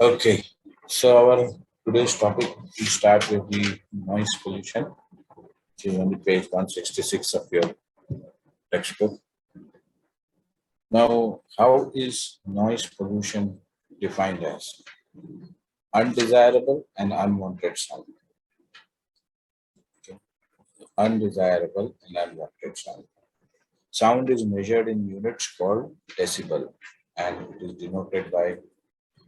Okay, so our today's topic we start with the noise pollution, which is on the page 166 of your textbook. Now, how is noise pollution defined as? Undesirable and unwanted sound. Okay. Undesirable and unwanted sound. Sound is measured in units called decibel, and it is denoted by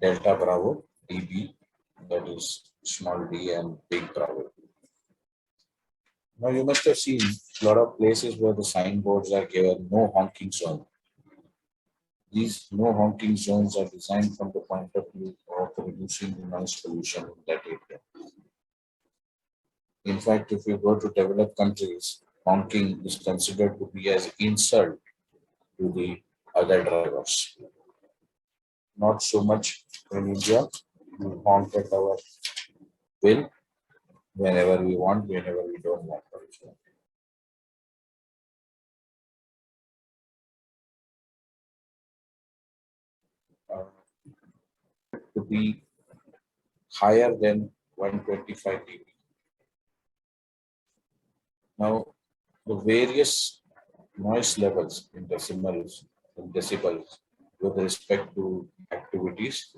delta bravo dB, that is small d, and big bravo. Now you must have seen a lot of places where the signboards are given no honking zone. These no honking zones are designed from the point of view of reducing the noise pollution in that area. In fact, if you go to developed countries, honking is considered to be as insult to the other drivers. Not so much in India. We honk at our will whenever we want, whenever we don't want. Also. Uh, to be higher than 125 dB. Now, the various noise levels in decibels with respect to activities.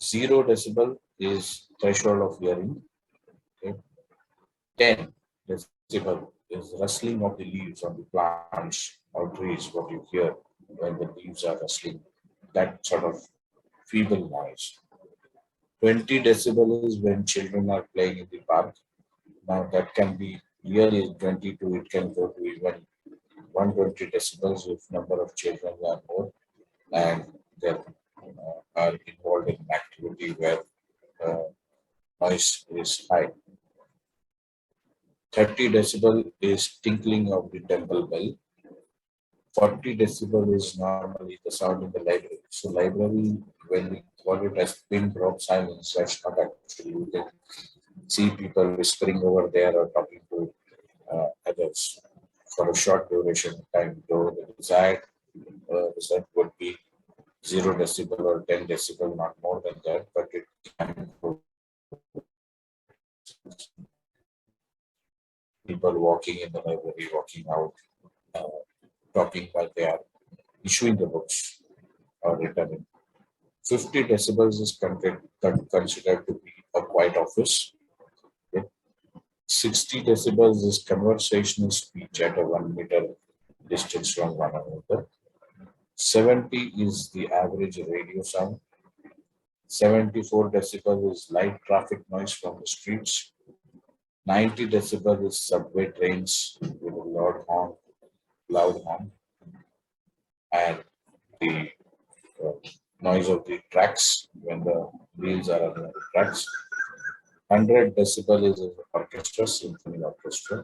0 decibel is threshold of hearing. Okay. 10 decibel is rustling of the leaves on the plants or trees, what you hear when the leaves are rustling. That sort of feeble noise. 20 decibel is when children are playing in the park. Now that can be really 22, it can go to even 120 decibels if number of children are more and they are involved in an activity where uh, noise is high. 30 decibel is tinkling of the temple bell. 40 decibel is normally the sound in the library. So library, when we call it as pin drop silence, that's not actually, you can see people whispering over there or talking to others for a short duration of time, though the desired result would be 0 decibel or 10 decibel, not more than that, but it can go people walking in the library, walking out, uh, talking while they are issuing the books or returning. 50 decibels is considered to be a quiet office. Okay. 60 decibels is conversational speech at a 1 meter distance from one another. 70 is the average radio sound. 74 decibel is light traffic noise from the streets. 90 decibel is subway trains with a loud horn, and the uh, noise of the tracks when the wheels are on the tracks. 100 decibel is an orchestra, symphony orchestra.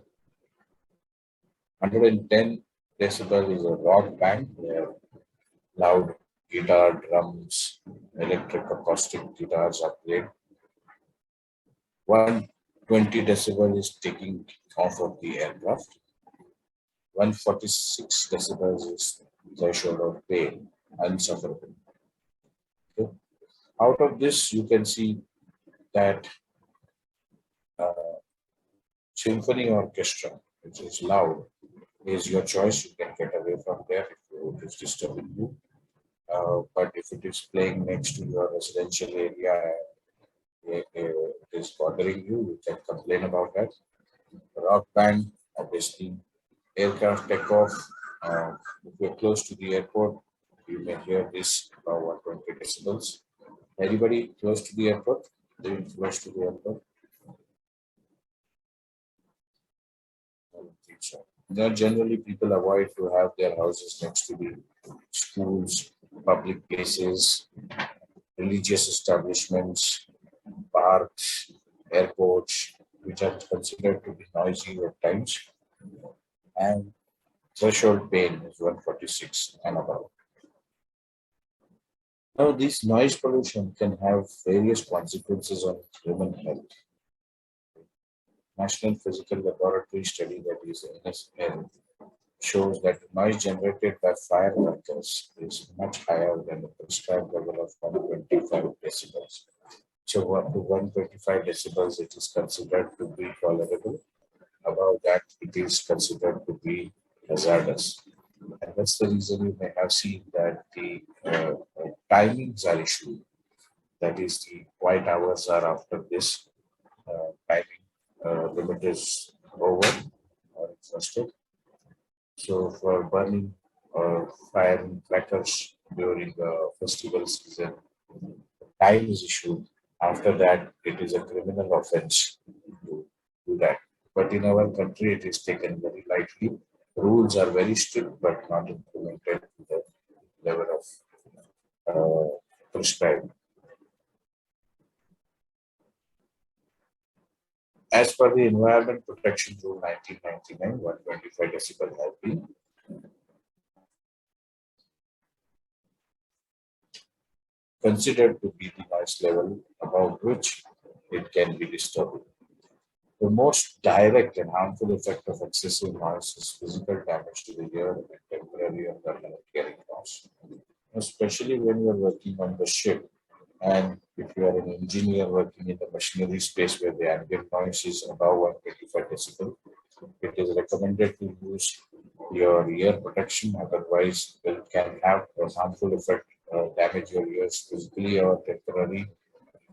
110 decibel is a rock band where loud guitar, drums, electric acoustic guitars are played. 120 decibel is taking off of the aircraft. 146 decibels is threshold of pain, unsufferable. Okay. Out of this, you can see that uh, symphony orchestra, which is loud, is your choice. You can get away from there if it is disturbing you. But if it is playing next to your residential area and it is bothering you, you can complain about that. Rock band, obviously, aircraft takeoff. If you're close to the airport, you may hear this about 120 decibels. Anybody close to the airport? Living close to the airport? I don't think so. Generally, people avoid to have their houses next to the schools, public places, religious establishments, parks, airports, which are considered to be noisy at times, and threshold pain is 146 and above. Now, this noise pollution can have various consequences on human health. National Physical Laboratory study, that is NSL, shows that the noise generated by fireworkers is much higher than the prescribed level of 125 decibels. So up to 125 decibels, it is considered to be tolerable. Above that, it is considered to be hazardous. And that's the reason you may have seen that the timings are issued. That is, the quiet hours are after this timing limit is over or exhausted. So for burning firing crackers during the festival season, time is issued. After that, it is a criminal offense to do that. But in our country, it is taken very lightly. Rules are very strict, but not implemented to the level of prescribed. As per the Environment Protection Rule 1999, 125 decibel has been considered to be the noise level above which it can be disturbing. The most direct and harmful effect of excessive noise is physical damage to the ear and temporary or permanent hearing loss, especially when you are working on the ship. And if you are an engineer working in the machinery space where the ambient noise is above 125 decibel, it is recommended to use your ear protection. Otherwise, it can have a harmful effect, damage your ears physically or temporary,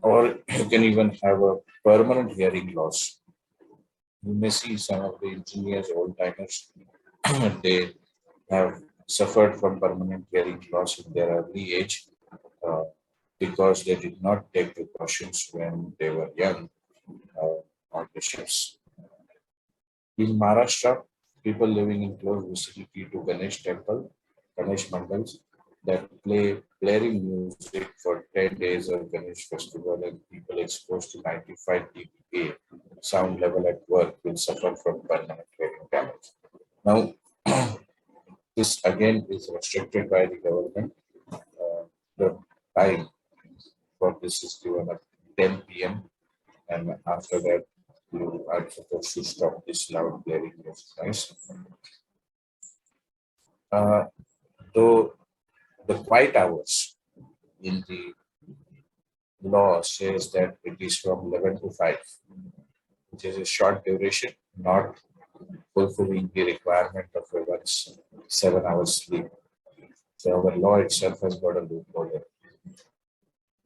or you can even have a permanent hearing loss. You may see some of the engineers, old timers, they have suffered from permanent hearing loss in their early age uh, because they did not take precautions when they were young uh, on the ships. In Maharashtra, people living in close vicinity to Ganesh temple, Ganesh mandals, that play blaring music for 10 days of Ganesh festival and people exposed to 95 dBA sound level at work will suffer from permanent hearing damage. Now, this again is restricted by the government. The time for this is given at 10 p.m. and after that you are supposed to stop this loud blaring music noise. Uh, though the quiet hours in the law says that it is from 11 to 5, which is a short duration, not fulfilling the requirement of a one's 7 hours sleep. So our law itself has got a loophole there.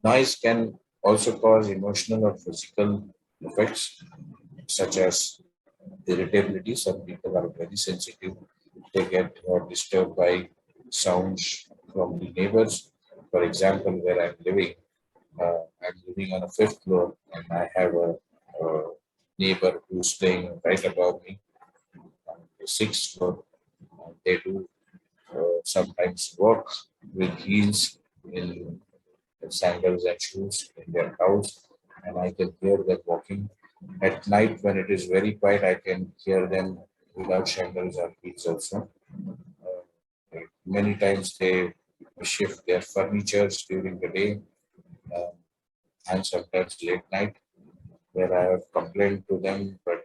Noise can also cause emotional or physical effects, such as irritability. Some people are very sensitive. They get disturbed by sounds from the neighbors. For example, where I'm living on a fifth floor and I have a neighbor who's staying right above me on the sixth floor. They do sometimes walk with heels in sandals and shoes in their house, and I can hear them walking. At night, when it is very quiet, I can hear them without sandals or heels also. Many times they shift their furnitures during the day and sometimes late night, where I have complained to them, but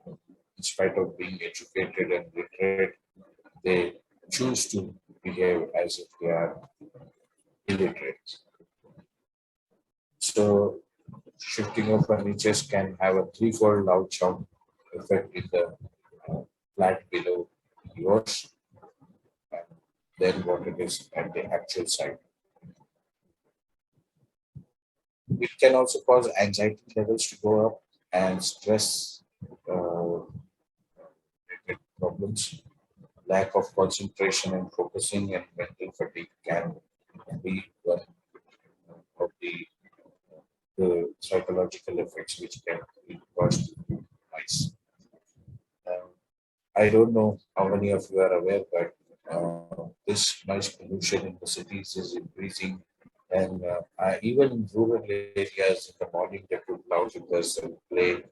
in spite of being educated and literate, they choose to behave as if they are illiterate. So shifting of furniture can have a threefold loud sound effect in the uh, flat below yours than what it is at the actual site. It can also cause anxiety levels to go up and stress related problems. Lack of concentration and focusing and mental fatigue can be one of the psychological effects which can be caused to mice. Um, I don't know how many of you are aware, but this noise pollution in the cities is increasing. And even in rural areas in the morning, they put loudspeakers and play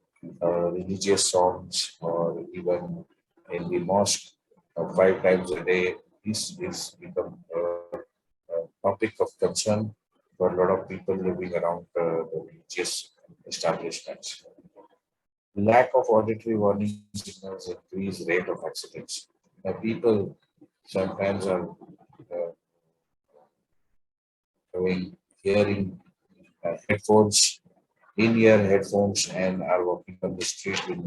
religious songs, or even in the mosque 5 times a day. This is become a topic of concern for a lot of people living around the religious establishments. Lack of auditory warning signals increase rate of accidents. Now, people sometimes are uh, having hearing Headphones, in-ear headphones, and are walking on the street with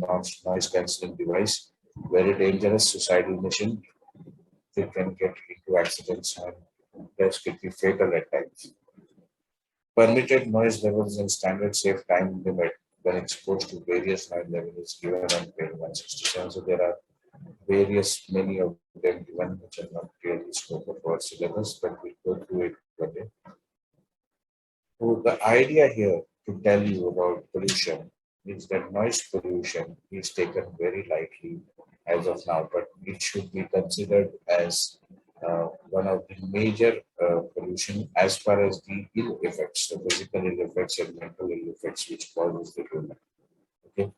noise cancelling device. Very dangerous suicidal mission. They can get into accidents and that could be fatal at times. Permitted noise levels and standard safe time limit when exposed to various noise levels is given on page 167. So there are various, many of them given which are not clearly scope of our syllabus, but we'll go through it one day. So the idea here to tell you about pollution is that noise pollution is taken very lightly as of now, but it should be considered as one of the major pollution as far as the ill effects, the physical ill effects and mental ill effects which causes the human. Okay.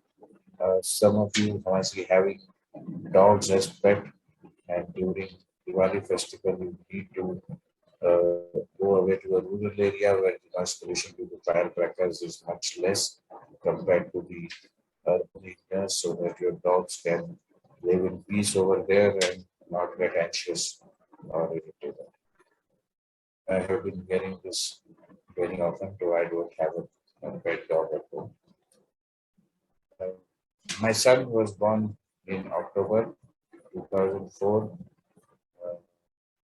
Some of you must be having dogs as pet, and during Diwali festival, you need to go away to a rural area where the noise pollution due to firecrackers is much less compared to the urban areas, so that your dogs can live in peace over there and not get anxious or irritated. I have been hearing this very often, though I don't have a pet dog at home. Uh, my son was born in October 2004,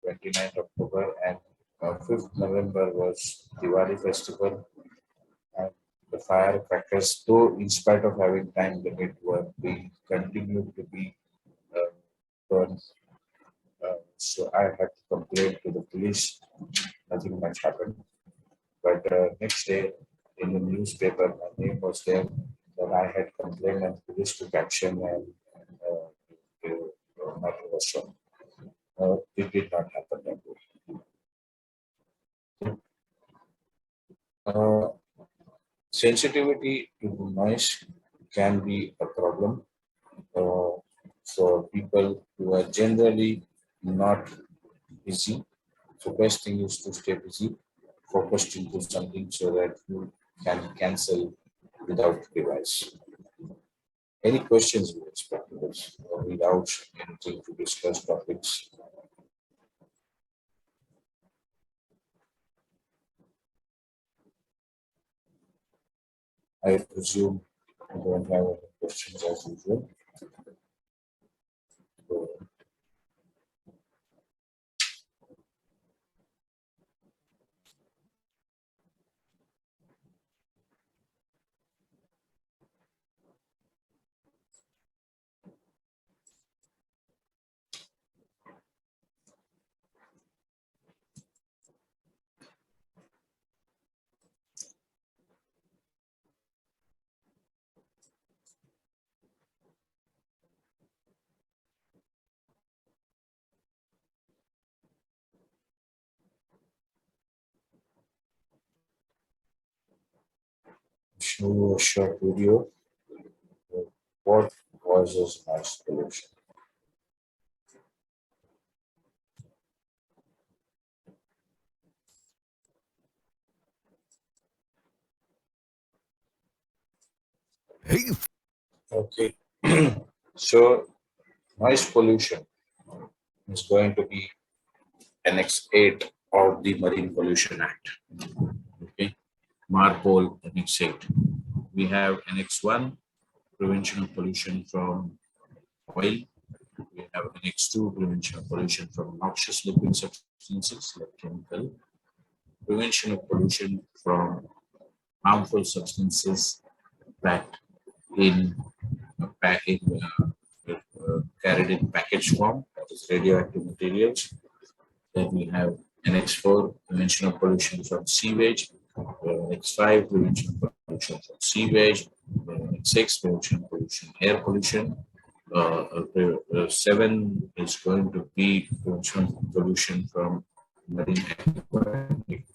29th October, and 5th November was Diwali festival. And the firecrackers, though in spite of having time limit, were being continued to be uh, burned. So I had to complain to the police. Nothing much happened. But next day in the newspaper, my name was there that I had complained and police took action and nothing was shown. It did not happen that way. Uh, Sensitivity to noise can be a problem uh, for people who are generally not busy. So best thing is to stay busy, focused into something so that you can cancel without device. Any questions with respect to this or without anything to discuss topics? I presume you don't have any questions as usual. So, show you a short video of what causes noise pollution. Okay, so noise pollution is going to be Annex 8 of the Marine Pollution Act. Okay, MARPOL Annex 8. We have Annex 1, prevention of pollution from oil. We have Annex 2, prevention of pollution from noxious liquid substances like chemical. Prevention of pollution from harmful substances that in, carried in package form, that is radioactive materials. Then we have Annex 4, prevention of pollution from sewage. Annex 5, prevention of pollution from sewage. Annex 6, prevention of pollution, air pollution. 7 is going to be prevention of pollution from marine aquatic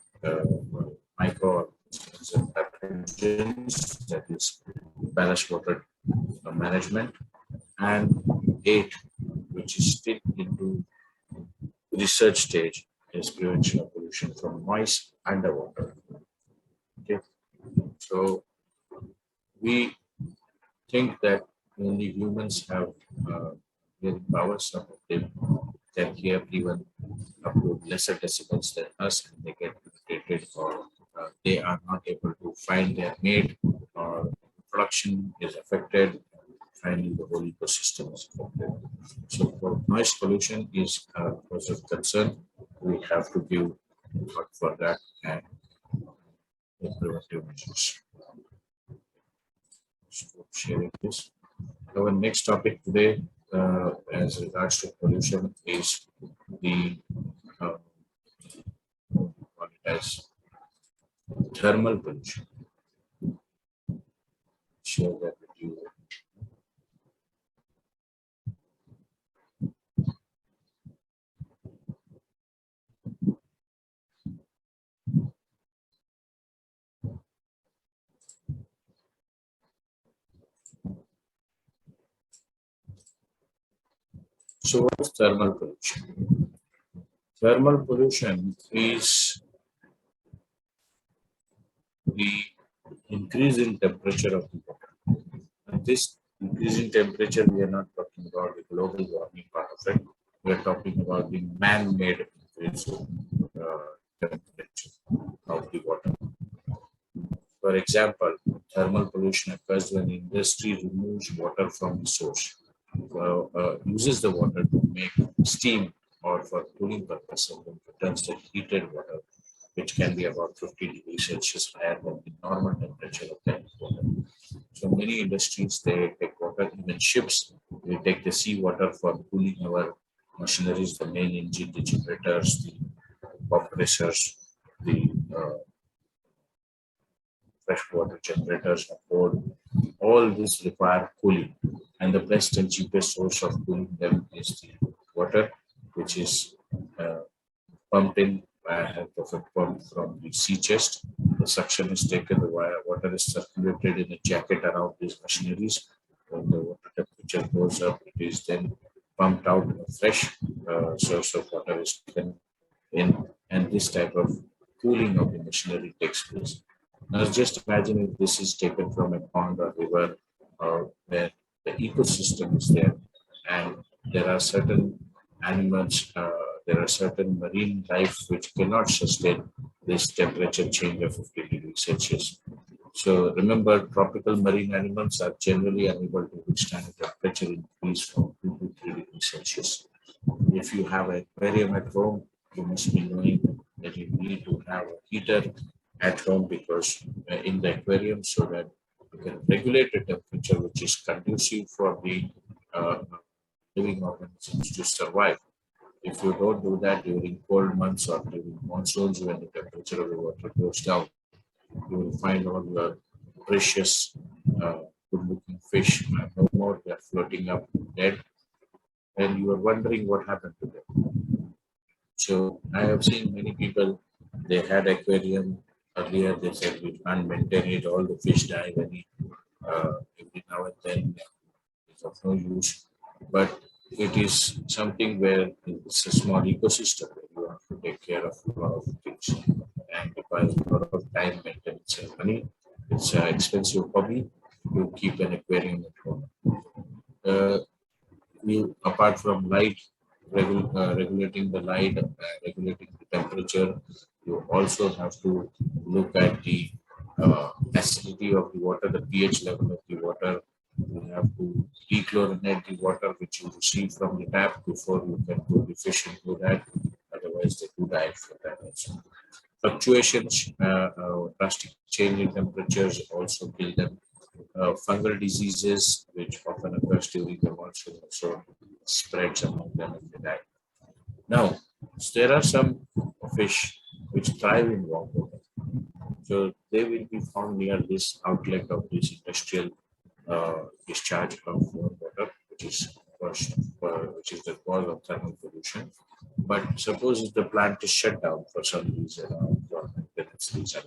microorganisms and pathogens, that is ballast water management. And 8, which is still into research stage, is prevention of pollution from noise underwater. Okay, so we think that only humans have hearing power. Some of them can hear even up to lesser decibels than us, and they get irritated or they are not able to find their mate, or production is affected. Finally, the whole ecosystem is affected. So, for noise pollution is a cause of concern. We have to give thought for that and take preventive measures. Stop sharing this. Our next topic today, as regards to pollution, is the what it as thermal pollution. Share that with you. So, what is thermal pollution? Thermal pollution is the increase in temperature of the water. And this increase in temperature, we are not talking about the global warming part of it. We are talking about the man-made increase in temperature of the water. For example, thermal pollution occurs when industry removes water from the source, uses the water to make steam or for cooling purposes, and then returns the heated water, which can be about 50 degrees Celsius higher than the normal temperature of that water. So many industries, they take water, even ships, they take the seawater for cooling our machineries, the main engine, the generators, the compressors, the freshwater generators on board. All this require cooling, and the best and cheapest source of cooling them is the water, which is pumped in by a help of a pump from the sea chest. The suction is taken, the water is circulated in a jacket around these machineries. When the water temperature goes up, it is then pumped out. A fresh source of water is taken in, and this type of cooling of the machinery takes place. Now, just imagine if this is taken from a pond or river, where the ecosystem is there, and there are certain animals, there are certain marine life which cannot sustain this temperature change of 50 degrees Celsius. So remember, tropical marine animals are generally unable to withstand a temperature increase from 2 to 3 degrees Celsius. If you have an aquarium at home, you must be knowing that you need to have a heater at home, because in the aquarium, so that you can regulate the temperature which is conducive for the uh, living organisms to survive. If you don't do that during cold months or during monsoons, when the temperature of the water goes down, you will find all your precious, good-looking fish no more. They are floating up dead, and you are wondering what happened to them. So I have seen many people. They had aquarium earlier. They said we can't maintain it. All the fish die every now and then. It's of no use. But it is something where it's a small ecosystem where you have to take care of a lot of things, and requires a lot of time, maintenance, and money. It's an expensive hobby to keep an aquarium at home. Uh, you, apart from light, regulating the light, regulating the temperature, you also have to look at the acidity of the water, the pH level of the water. You have to dechlorinate the water which you receive from the tap before you can put the fish into that. Otherwise, they do die for that also. Fluctuations, drastic change in temperatures also kill them. Fungal diseases, which often occurs during the monsoon, also spreads among them and they die. Now, there are some fish which thrive in warm water. So they will be found near this outlet of this industrial discharge of warm water, which is the cause of thermal pollution. But suppose if the plant is shut down for some reason or for maintenance reason,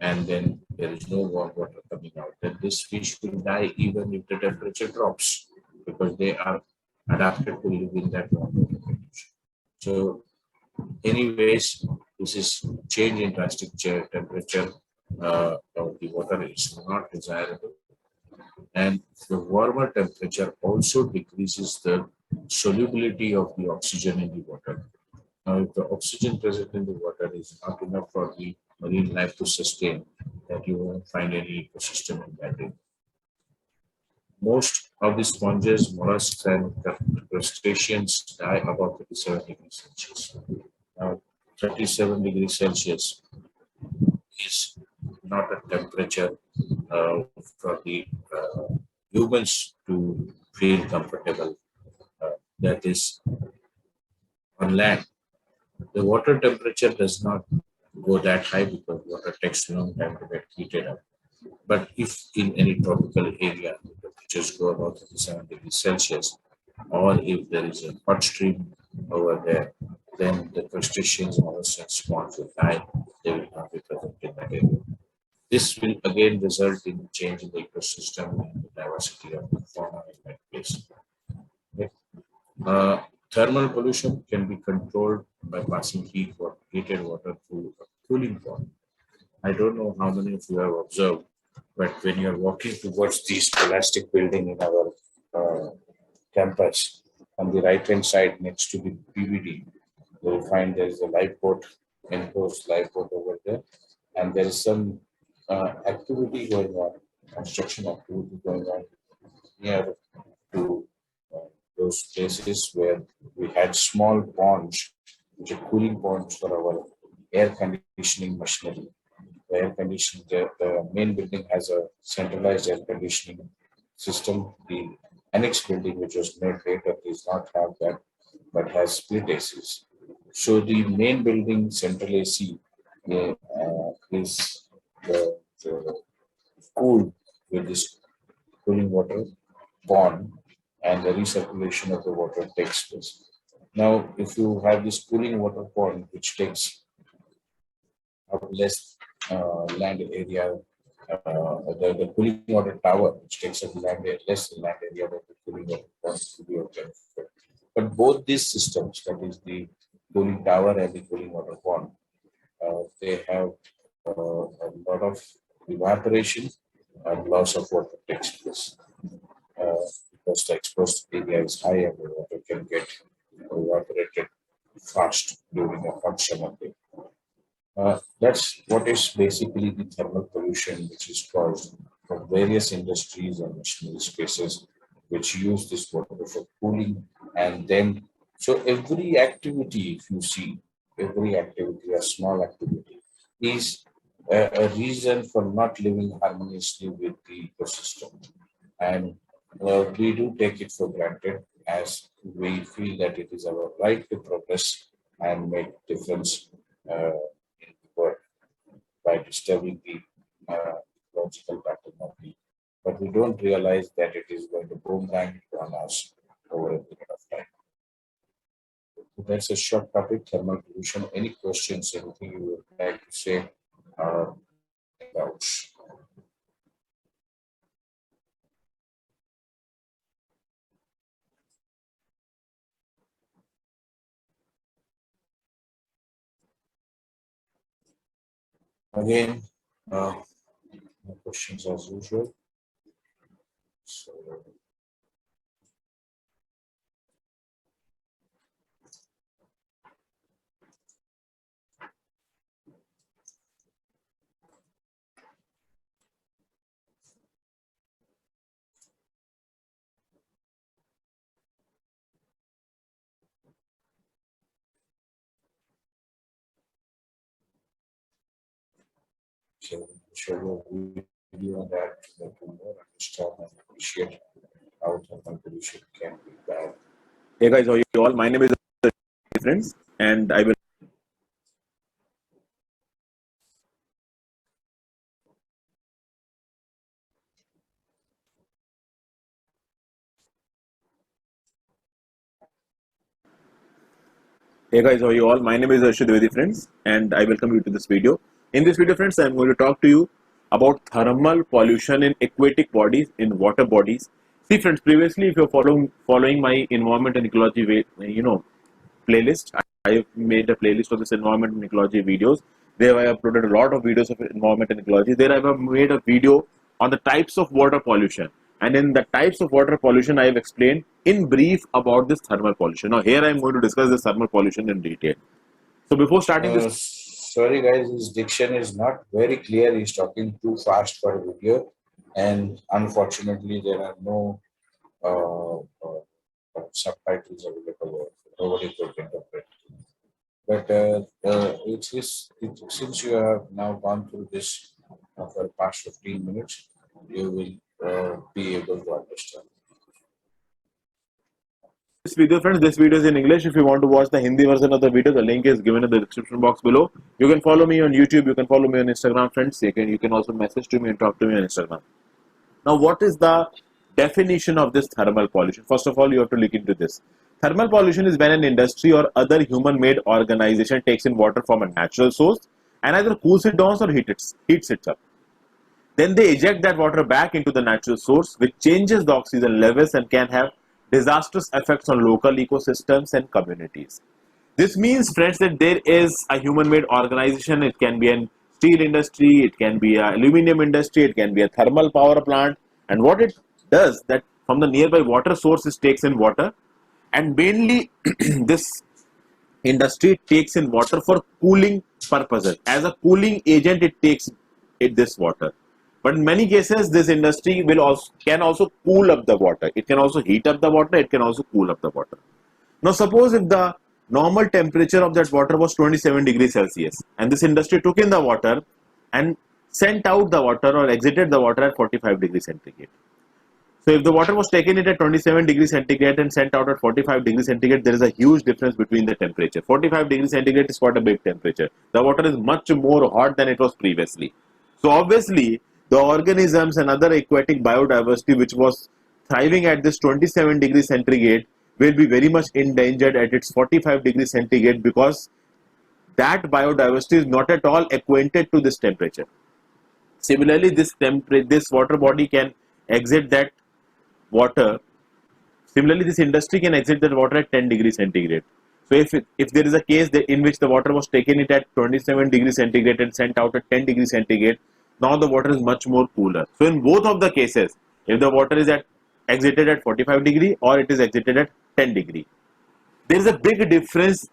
and then there is no warm water coming out, then this fish will die even if the temperature drops, because they are adapted to live in that warm water condition. So, anyways, this is change in drastic temperature of the water is not desirable, and the warmer temperature also decreases the solubility of the oxygen in the water. Now, if the oxygen present in the water is not enough for the marine life to sustain, that you won't find any ecosystem in that area. Most of the sponges, mollusks, and crustaceans die above 37 degrees Celsius. Now, 37 degrees Celsius is not a temperature for the humans to feel comfortable. That is on land. The water temperature does not go that high because water takes a long time to get heated up. But if in any tropical area, the temperatures go about 37 degrees Celsius, or if there is a hot stream over there, then the crustaceans, mollusks, and swans will die. They will not be present in that area. This will again result in change in the ecosystem and the diversity of the fauna in that place. Okay. Thermal pollution can be controlled by passing heated water through a cooling pond. I don't know how many of you have observed, but when you're walking towards the scholastic building in our campus, on the right hand side next to the PVD, you will find there is a lifeboat, enclosed lifeboat over there, and there is some activity going on, construction activity going on near to those places where we had small ponds, which are cooling ponds for our air conditioning machinery. The air conditioning, the main building has a centralized air conditioning system. The annex building, which was made later, does not have that, but has split ACs. So the main building central AC is the cooled with this cooling water pond, and the recirculation of the water takes place. Now, if you have this cooling water pond, which takes up less land area, the cooling water tower, which takes up less land area than the cooling water pond to be of benefit. But both these systems, that is the cooling tower and the cooling water pond, they have a lot of evaporation and loss of water takes place. Because the exposed area is high and the water can get evaporated fast during a hot summer day. That's what is basically the thermal pollution, which is caused from various industries and machinery spaces which use this water for cooling. And then, so every activity, if you see, every activity, a small activity, is a reason for not living harmoniously with the ecosystem. And we do take it for granted as we feel that it is our right to progress and make difference in the world by disturbing the logical pattern of the. But we don't realize that it is going to boomerang on us over a period of time. So that's a short topic, thermal pollution. Any questions, anything you would like to say about? Again, no questions as usual. So, show you a video on that to more understand and appreciate how thermal pollution can be bad. Hey guys, how are you all? My name is friends, and I will. Hey guys, how are you all? My name is Arshad Dwivedi, friends, and I welcome you to this video. In this video, friends, I am going to talk to you about thermal pollution in aquatic bodies, in water bodies. See, friends, previously, if you're following my environment and ecology, playlist, I have made a playlist of this environment and ecology videos. There, I uploaded a lot of videos of environment and ecology. There, I have made a video on the types of water pollution. And in the types of water pollution, I have explained in brief about this thermal pollution. Now, here I am going to discuss this thermal pollution in detail. So, before starting this, Sorry guys, his diction is not very clear. He's talking too fast for video, and unfortunately, there are no subtitles available. Nobody could interpret. But since you have now gone through this for the past 15 minutes, you will be able to understand. This video, friends, this video is in English. If you want to watch the Hindi version of the video, the link is given in the description box below. You can follow me on YouTube. You can follow me on Instagram, friends. You can also message to me and talk to me on Instagram. Now, what is the definition of this thermal pollution? First of all, you have to look into this. Thermal pollution is when an industry or other human-made organization takes in water from a natural source and either cools it down or heats it up. Then they eject that water back into the natural source, which changes the oxygen levels and can have disastrous effects on local ecosystems and communities. This means, friends, that there is a human-made organization. It can be a steel industry, it can be an aluminum industry, it can be a thermal power plant. And what it does, that from the nearby water source, it takes in water, and mainly this industry takes in water for cooling purposes. As a cooling agent, it takes this water. But in many cases, this industry can also cool up the water. It can also heat up the water. It can also cool up the water. Now, suppose if the normal temperature of that water was 27 degrees Celsius, and this industry took in the water and sent out the water or exited the water at 45 degrees centigrade. So, if the water was taken in at 27 degrees centigrade and sent out at 45 degrees centigrade, there is a huge difference between the temperature. 45 degrees centigrade is quite a big temperature. The water is much more hot than it was previously. So, obviously, the organisms and other aquatic biodiversity which was thriving at this 27 degrees centigrade will be very much endangered at its 45 degrees centigrade, because that biodiversity is not at all acquainted to this temperature. Similarly, this water body can exit that water. Similarly, this industry can exit that water at 10 degrees centigrade. So if there is a case in which the water was taken it at 27 degrees centigrade and sent out at 10 degrees centigrade, now the water is much more cooler. So in both of the cases, if the water is exited at 45 degree or it is exited at 10 degree, there is a big difference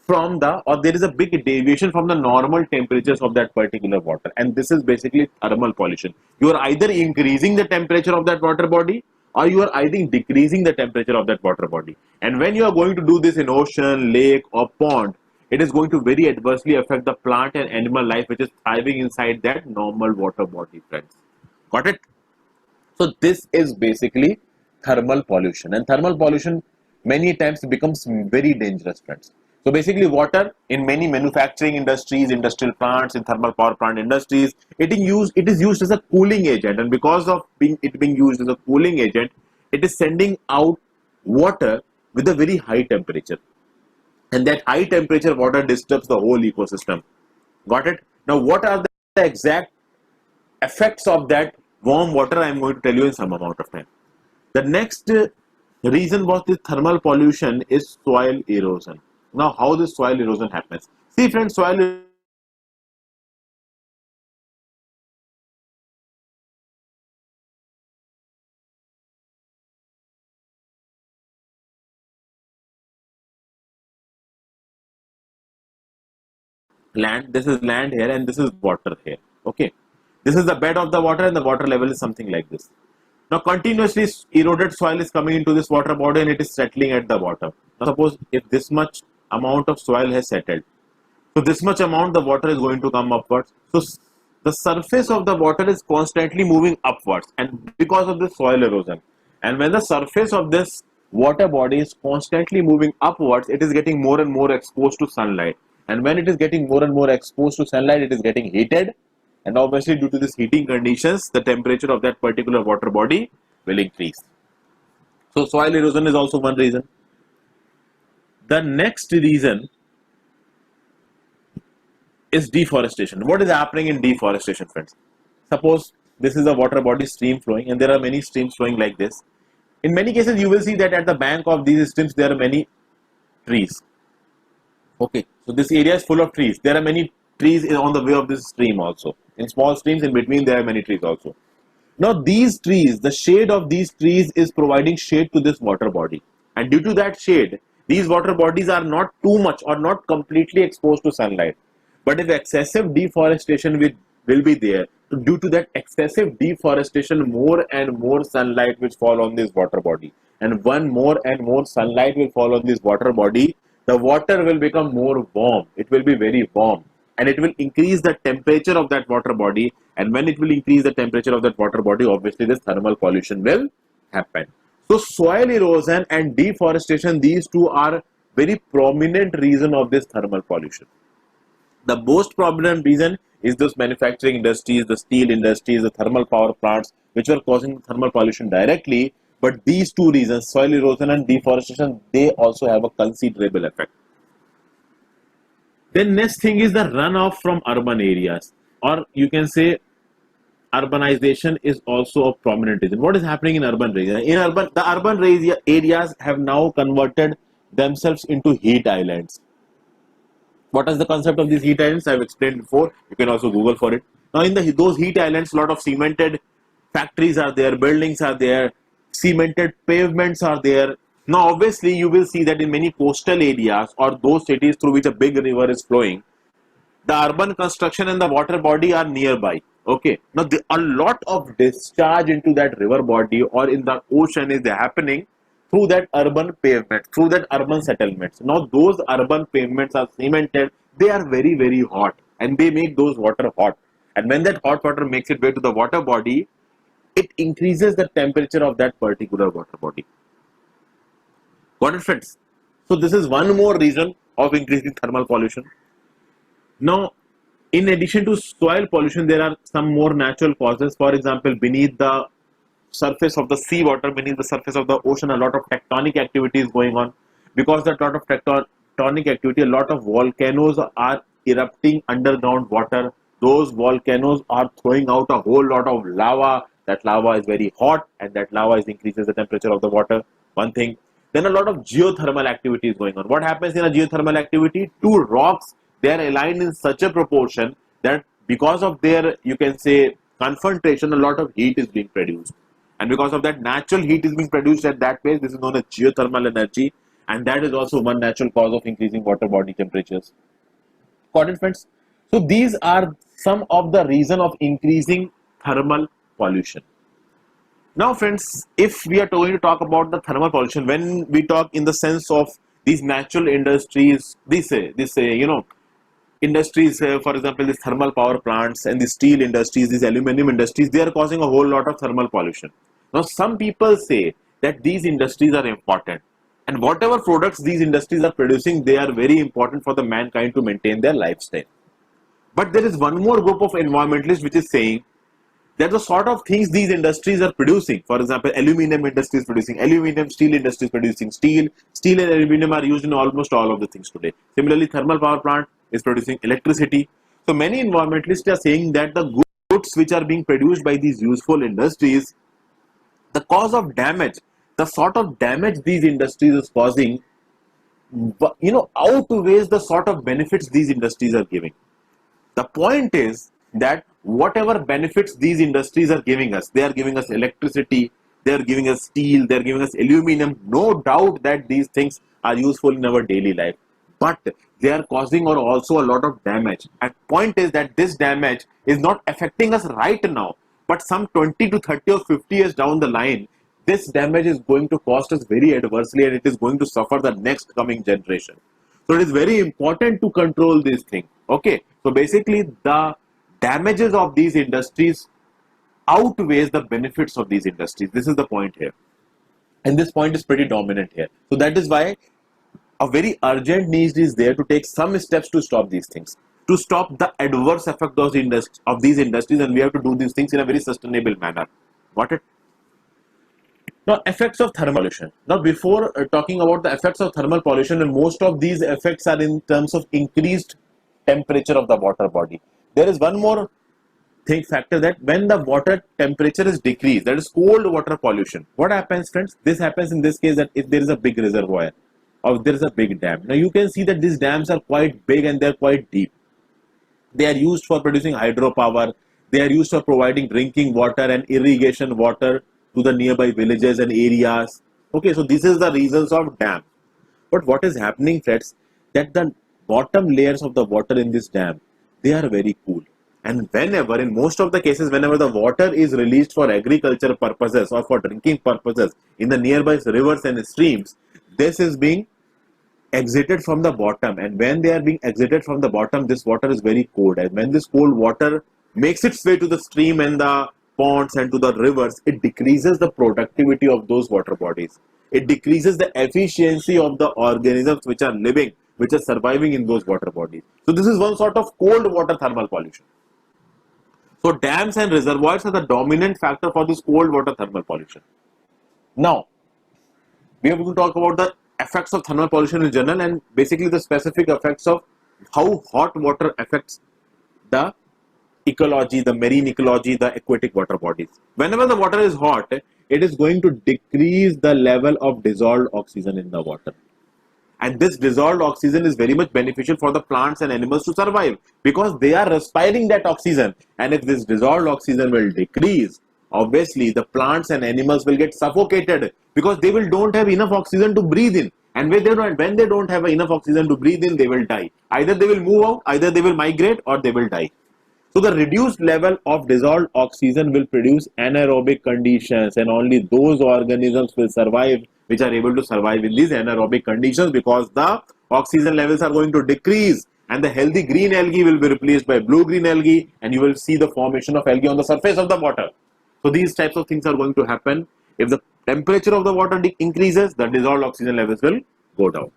there is a big deviation from the normal temperatures of that particular water, and this is basically thermal pollution. You are either increasing the temperature of that water body, or you are either decreasing the temperature of that water body. And when you are going to do this in ocean, lake or pond, it is going to very adversely affect the plant and animal life which is thriving inside that normal water body, friends. Got it? So this is basically thermal pollution, and thermal pollution many times becomes very dangerous, friends. So basically water in many manufacturing industries, industrial plants, in thermal power plant industries, it is used as a cooling agent, and because of being used as a cooling agent, it is sending out water with a very high temperature. And that high temperature water disturbs the whole ecosystem. Got it? Now, what are the exact effects of that warm water? I am going to tell you in some amount of time. The next reason was this thermal pollution is soil erosion. Now, how this soil erosion happens? See, friends, soil land, this is land here and this is water here. Okay, this is the bed of the water and the water level is something like this. Now continuously eroded soil is coming into this water body and it is settling at the bottom. Now suppose if this much amount of soil has settled, so this much amount the water is going to come upwards. So the surface of the water is constantly moving upwards, and because of this soil erosion, and when the surface of this water body is constantly moving upwards, it is getting more and more exposed to sunlight. And when it is getting more and more exposed to sunlight, it is getting heated. And obviously, due to these heating conditions, the temperature of that particular water body will increase. So, soil erosion is also one reason. The next reason is deforestation. What is happening in deforestation, friends? Suppose this is a water body stream flowing, and there are many streams flowing like this. In many cases, you will see that at the bank of these streams, there are many trees. Okay, so this area is full of trees. There are many trees on the way of this stream also. In small streams, in between, there are many trees also. Now, these trees, the shade of these trees is providing shade to this water body. And due to that shade, these water bodies are not too much or not completely exposed to sunlight. But if excessive deforestation will be there, due to that excessive deforestation, more and more sunlight will fall on this water body. And when more and more sunlight will fall on this water body, the water will become more warm. It will be very warm. And it will increase the temperature of that water body. And when it will increase the temperature of that water body, obviously this thermal pollution will happen. So soil erosion and deforestation, these two are very prominent reason of this thermal pollution. The most prominent reason is those manufacturing industries, the steel industries, the thermal power plants, which were causing thermal pollution directly. But these two reasons, soil erosion and deforestation, they also have a considerable effect. Then next thing is the runoff from urban areas, or you can say urbanization is also a prominent reason. What is happening in urban areas? The urban areas have now converted themselves into heat islands. What is the concept of these heat islands? I have explained before. You can also Google for it. Now, in those heat islands, a lot of cemented factories are there, buildings are there, cemented pavements are there. Now, obviously, you will see that in many coastal areas or those cities through which a big river is flowing, the urban construction and the water body are nearby. Okay. Now, a lot of discharge into that river body or in the ocean is happening through that urban pavement, through that urban settlements. Now, those urban pavements are cemented. They are very, very hot and they make those water hot. And when that hot water makes its way to the water body, it increases the temperature of that particular water body. Got it, friends? So, this is one more reason of increasing thermal pollution. Now, in addition to soil pollution, there are some more natural causes. For example, beneath the surface of the seawater, beneath the surface of the ocean, a lot of tectonic activity is going on. Because that lot of tectonic activity, a lot of volcanoes are erupting underground water. Those volcanoes are throwing out a whole lot of lava. That lava is very hot and that lava increases the temperature of the water. One thing. Then a lot of geothermal activity is going on. What happens in a geothermal activity? Two rocks, they are aligned in such a proportion that because of their, you can say, confrontation, a lot of heat is being produced. And because of that, natural heat is being produced at that place. This is known as geothermal energy. And that is also one natural cause of increasing water body temperatures. Got it, friends? So these are some of the reason of increasing thermal pollution. Now, friends, if we are going to talk about the thermal pollution, when we talk in the sense of these natural industries, industries, for example, these thermal power plants and the steel industries, these aluminum industries, they are causing a whole lot of thermal pollution. Now, some people say that these industries are important and whatever products these industries are producing, they are very important for the mankind to maintain their lifestyle. But there is one more group of environmentalists which is saying that the sort of things these industries are producing, for example, aluminum industry is producing aluminum, steel industry is producing steel, steel and aluminum are used in almost all of the things today. Similarly, thermal power plant is producing electricity. So many environmentalists are saying that the goods which are being produced by these useful industries, the cause of damage, the sort of damage these industries is causing, outweighs the sort of benefits these industries are giving. The point is that whatever benefits these industries are giving us, they are giving us electricity, they are giving us steel, they are giving us aluminum. No doubt that these things are useful in our daily life, but they are causing also a lot of damage. And point is that this damage is not affecting us right now, but some 20 to 30 or 50 years down the line, this damage is going to cost us very adversely and it is going to suffer the next coming generation. So it is very important to control this thing. Okay, so basically the damages of these industries outweighs the benefits of these industries. This is the point here. And this point is pretty dominant here. So that is why a very urgent need is there to take some steps to stop these things, to stop the adverse effect of these industries, and we have to do these things in a very sustainable manner. Got it? Now, effects of thermal pollution. Now, before talking about the effects of thermal pollution, and most of these effects are in terms of increased temperature of the water body. There is one more factor that when the water temperature is decreased, that is cold water pollution. What happens, friends? This happens in this case that if there is a big reservoir or there is a big dam. Now, you can see that these dams are quite big and they are quite deep. They are used for producing hydropower. They are used for providing drinking water and irrigation water to the nearby villages and areas. Okay, so this is the reasons of dam. But what is happening, friends, that the bottom layers of the water in this dam, they are very cool. And whenever, in most of the cases, whenever the water is released for agricultural purposes or for drinking purposes in the nearby rivers and streams, this is being exited from the bottom. And when they are being exited from the bottom, this water is very cold. And when this cold water makes its way to the stream and the ponds and to the rivers, it decreases the productivity of those water bodies. It decreases the efficiency of the organisms which are living, which are surviving in those water bodies. So this is one sort of cold water thermal pollution. So dams and reservoirs are the dominant factor for this cold water thermal pollution. Now, we are going to talk about the effects of thermal pollution in general and basically the specific effects of how hot water affects the ecology, the marine ecology, the aquatic water bodies. Whenever the water is hot, it is going to decrease the level of dissolved oxygen in the water. And this dissolved oxygen is very much beneficial for the plants and animals to survive because they are respiring that oxygen. And if this dissolved oxygen will decrease, obviously the plants and animals will get suffocated because they don't have enough oxygen to breathe in. And when they don't have enough oxygen to breathe in, they will die. Either they will move out, either they will migrate, or they will die. So the reduced level of dissolved oxygen will produce anaerobic conditions, and only those organisms will survive which are able to survive in these anaerobic conditions because the oxygen levels are going to decrease and the healthy green algae will be replaced by blue-green algae, and you will see the formation of algae on the surface of the water. So these types of things are going to happen. If the temperature of the water increases, the dissolved oxygen levels will go down.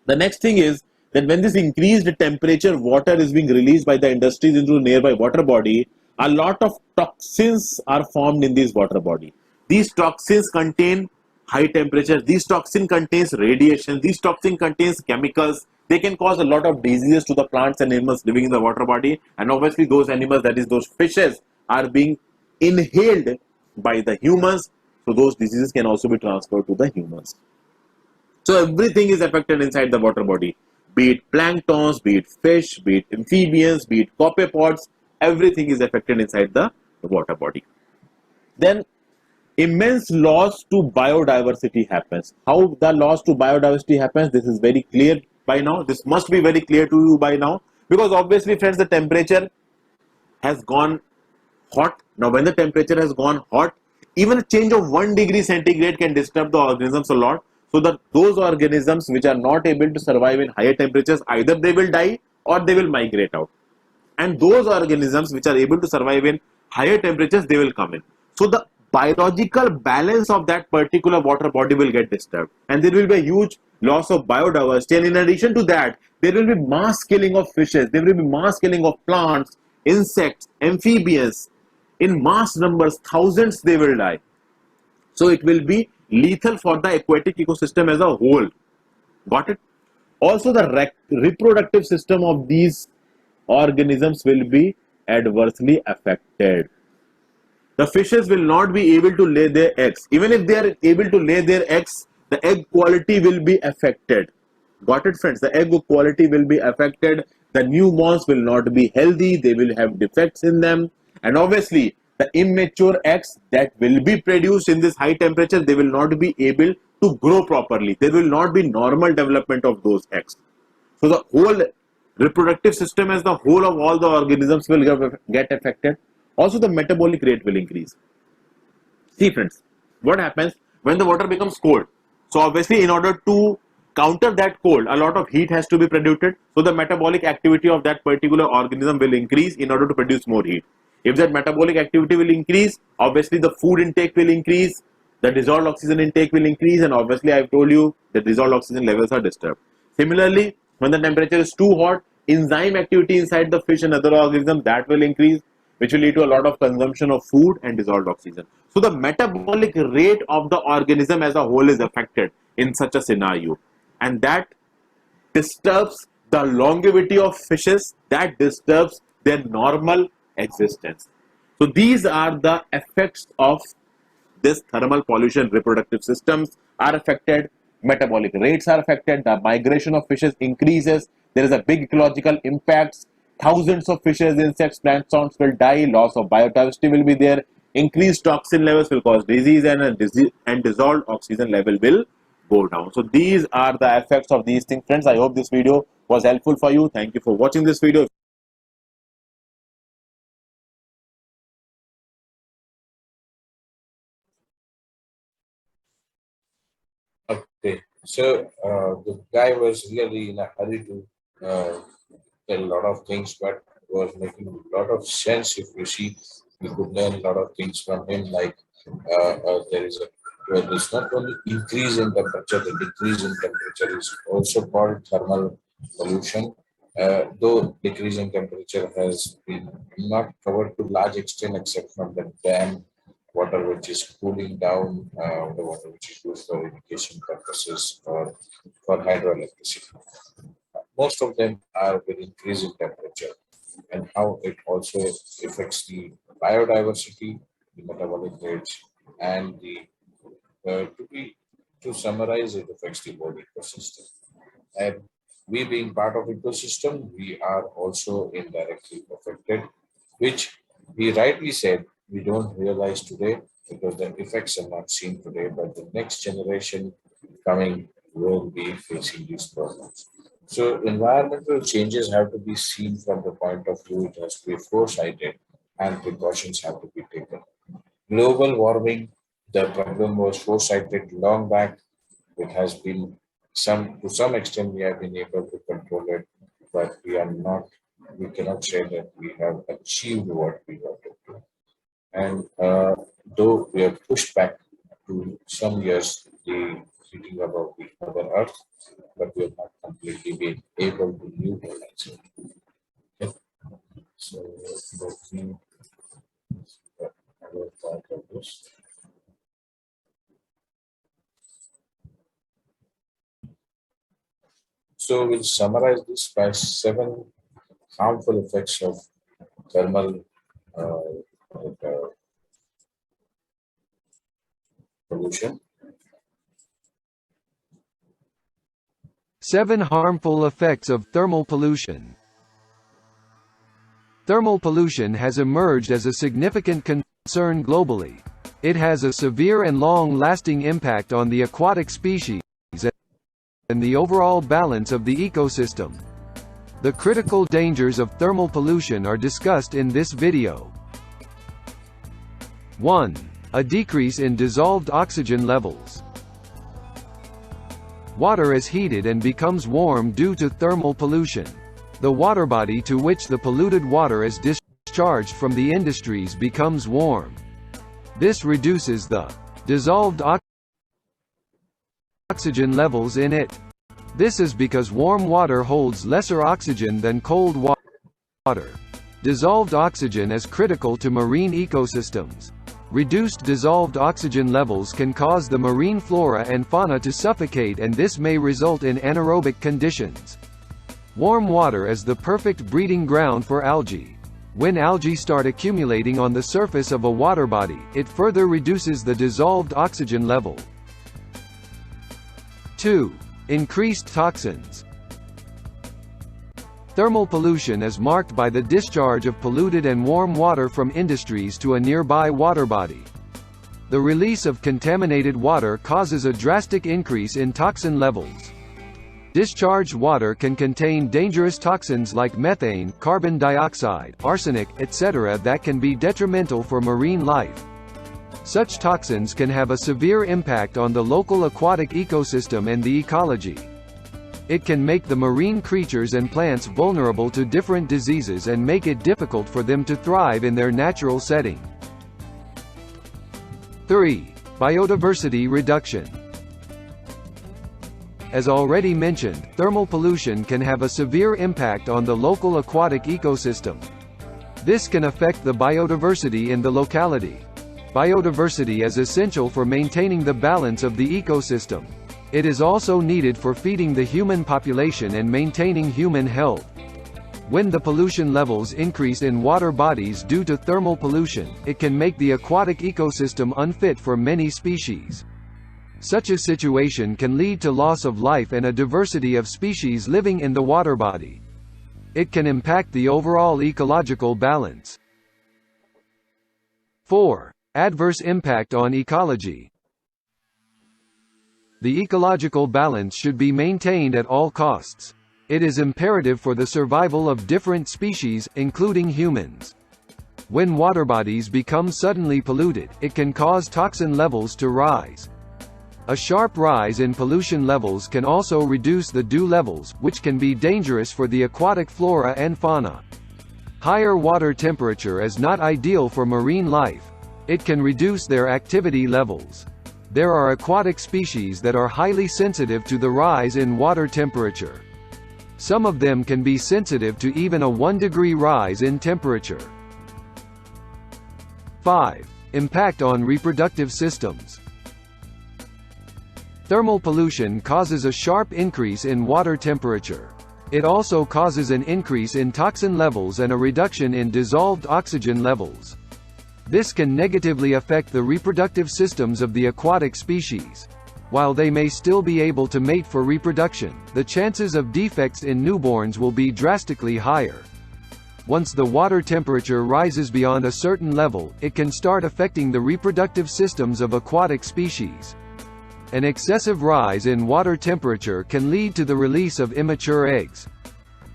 The next thing is that when this increased temperature water is being released by the industries into nearby water body, a lot of toxins are formed in this water body. These toxins contain high temperature, these toxin contains radiation, these toxin contains chemicals. They can cause a lot of diseases to the plants and animals living in the water body, and obviously those animals, that is those fishes, are being inhaled by the humans, so those diseases can also be transferred to the humans. So everything is affected inside the water body, be it planktons, be it fish, be it amphibians, be it copepods, everything is affected inside the water body. Then immense loss to biodiversity happens. How the loss to biodiversity happens, this is very clear by now. This must be very clear to you by now, because obviously friends, the temperature has gone hot. Now when the temperature has gone hot, even a change of 1 degree centigrade can disturb the organisms a lot. So that those organisms which are not able to survive in higher temperatures, either they will die or they will migrate out. And those organisms which are able to survive in higher temperatures, they will come in. So the biological balance of that particular water body will get disturbed, and there will be a huge loss of biodiversity. And in addition to that, there will be mass killing of fishes, there will be mass killing of plants, insects, amphibians. In mass numbers, thousands, they will die. So it will be lethal for the aquatic ecosystem as a whole. Got it? Also, the reproductive system of these organisms will be adversely affected. The fishes will not be able to lay their eggs. Even if they are able to lay their eggs, the egg quality will be affected. Got it, friends? The egg quality will be affected. The newborns will not be healthy. They will have defects in them. And obviously, the immature eggs that will be produced in this high temperature, they will not be able to grow properly. There will not be normal development of those eggs. So the whole reproductive system as the whole of all the organisms will get affected. Also, the metabolic rate will increase. See friends, what happens when the water becomes cold? So obviously, in order to counter that cold, a lot of heat has to be produced. So the metabolic activity of that particular organism will increase in order to produce more heat. If that metabolic activity will increase, obviously the food intake will increase, the dissolved oxygen intake will increase, and obviously I've told you the dissolved oxygen levels are disturbed. Similarly, when the temperature is too hot, enzyme activity inside the fish and other organisms, that will increase, which will lead to a lot of consumption of food and dissolved oxygen. So the metabolic rate of the organism as a whole is affected in such a scenario, and that disturbs the longevity of fishes, that disturbs their normal existence. So these are the effects of this thermal pollution. Reproductive systems are affected, metabolic rates are affected, the migration of fishes increases, there is a big ecological impacts, thousands of fishes, insects, planktons will die, loss of biodiversity will be there, increased toxin levels will cause disease, and dissolved oxygen level will go down. So these are the effects of these things, friends. I hope this video was helpful for you. Thank you for watching this video. So the guy was really in a hurry to tell a lot of things, but was making a lot of sense. If you see, we could learn a lot of things from him. Like there is a well, it's not only increase in temperature, the decrease in temperature is also called thermal pollution. Though decrease in temperature has been not covered to large extent except from the dam water which is cooling down, the water which is used for irrigation purposes or for hydroelectricity. Most of them are with increase in temperature and how it also affects the biodiversity, the metabolic rates, and the to be to summarize, it affects the whole ecosystem. And we being part of ecosystem, we are also indirectly affected, which he rightly said we don't realize today because the effects are not seen today, but the next generation coming will be facing these problems. So environmental changes have to be seen from the point of view it has to be foresighted and precautions have to be taken. Global warming, the problem was foresighted long back. It has been to some extent we have been able to control it, but we cannot say that we have achieved what we wanted to. And though we have pushed back to some years the heating above the Mother Earth, but we have not completely been able to neutralize it. Okay. So let me other part of this. So we'll summarize this by 7 harmful effects of thermal pollution. 7 harmful effects of thermal pollution. Thermal pollution has emerged as a significant concern globally. It has a severe and long-lasting impact on the aquatic species and the overall balance of the ecosystem. The critical dangers of thermal pollution are discussed in this video. 1. A decrease in dissolved oxygen levels. Water is heated and becomes warm due to thermal pollution. The water body to which the polluted water is discharged from the industries becomes warm. This reduces the dissolved oxygen levels in it. This is because warm water holds lesser oxygen than cold water. Dissolved oxygen is critical to marine ecosystems. Reduced dissolved oxygen levels can cause the marine flora and fauna to suffocate, and this may result in anaerobic conditions. Warm water is the perfect breeding ground for algae. When algae start accumulating on the surface of a water body, it further reduces the dissolved oxygen level. 2. Increased toxins. Thermal pollution is marked by the discharge of polluted and warm water from industries to a nearby water body. The release of contaminated water causes a drastic increase in toxin levels. Discharged water can contain dangerous toxins like methane, carbon dioxide, arsenic, etc. that can be detrimental for marine life. Such toxins can have a severe impact on the local aquatic ecosystem and the ecology. It can make the marine creatures and plants vulnerable to different diseases and make it difficult for them to thrive in their natural setting. 3. Biodiversity reduction. As already mentioned, thermal pollution can have a severe impact on the local aquatic ecosystem. This can affect the biodiversity in the locality. Biodiversity is essential for maintaining the balance of the ecosystem. It is also needed for feeding the human population and maintaining human health. When the pollution levels increase in water bodies due to thermal pollution, it can make the aquatic ecosystem unfit for many species. Such a situation can lead to loss of life and a diversity of species living in the water body. It can impact the overall ecological balance. 4. Adverse impact on ecology. The ecological balance should be maintained at all costs. It is imperative for the survival of different species, including humans. When water bodies become suddenly polluted, it can cause toxin levels to rise. A sharp rise in pollution levels can also reduce the dew levels, which can be dangerous for the aquatic flora and fauna. Higher water temperature is not ideal for marine life. It can reduce their activity levels. There are aquatic species that are highly sensitive to the rise in water temperature. Some of them can be sensitive to even a 1-degree rise in temperature. 5. Impact on reproductive systems. Thermal pollution causes a sharp increase in water temperature. It also causes an increase in toxin levels and a reduction in dissolved oxygen levels. This can negatively affect the reproductive systems of the aquatic species. While they may still be able to mate for reproduction, the chances of defects in newborns will be drastically higher. Once the water temperature rises beyond a certain level, it can start affecting the reproductive systems of aquatic species. An excessive rise in water temperature can lead to the release of immature eggs.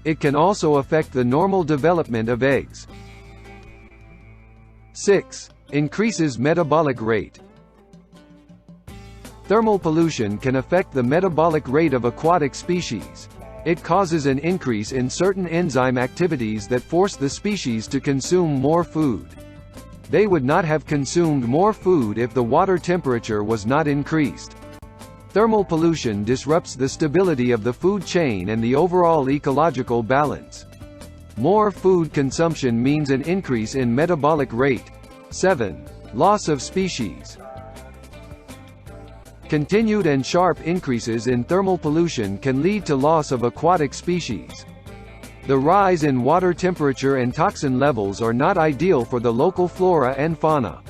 It can also affect the normal development of eggs. 6. Increases metabolic rate. Thermal pollution can affect the metabolic rate of aquatic species. It causes an increase in certain enzyme activities that force the species to consume more food. They would not have consumed more food if the water temperature was not increased. Thermal pollution disrupts the stability of the food chain and the overall ecological balance. More food consumption means an increase in metabolic rate. 7. Loss of species. Continued and sharp increases in thermal pollution can lead to loss of aquatic species. The rise in water temperature and toxin levels are not ideal for the local flora and fauna.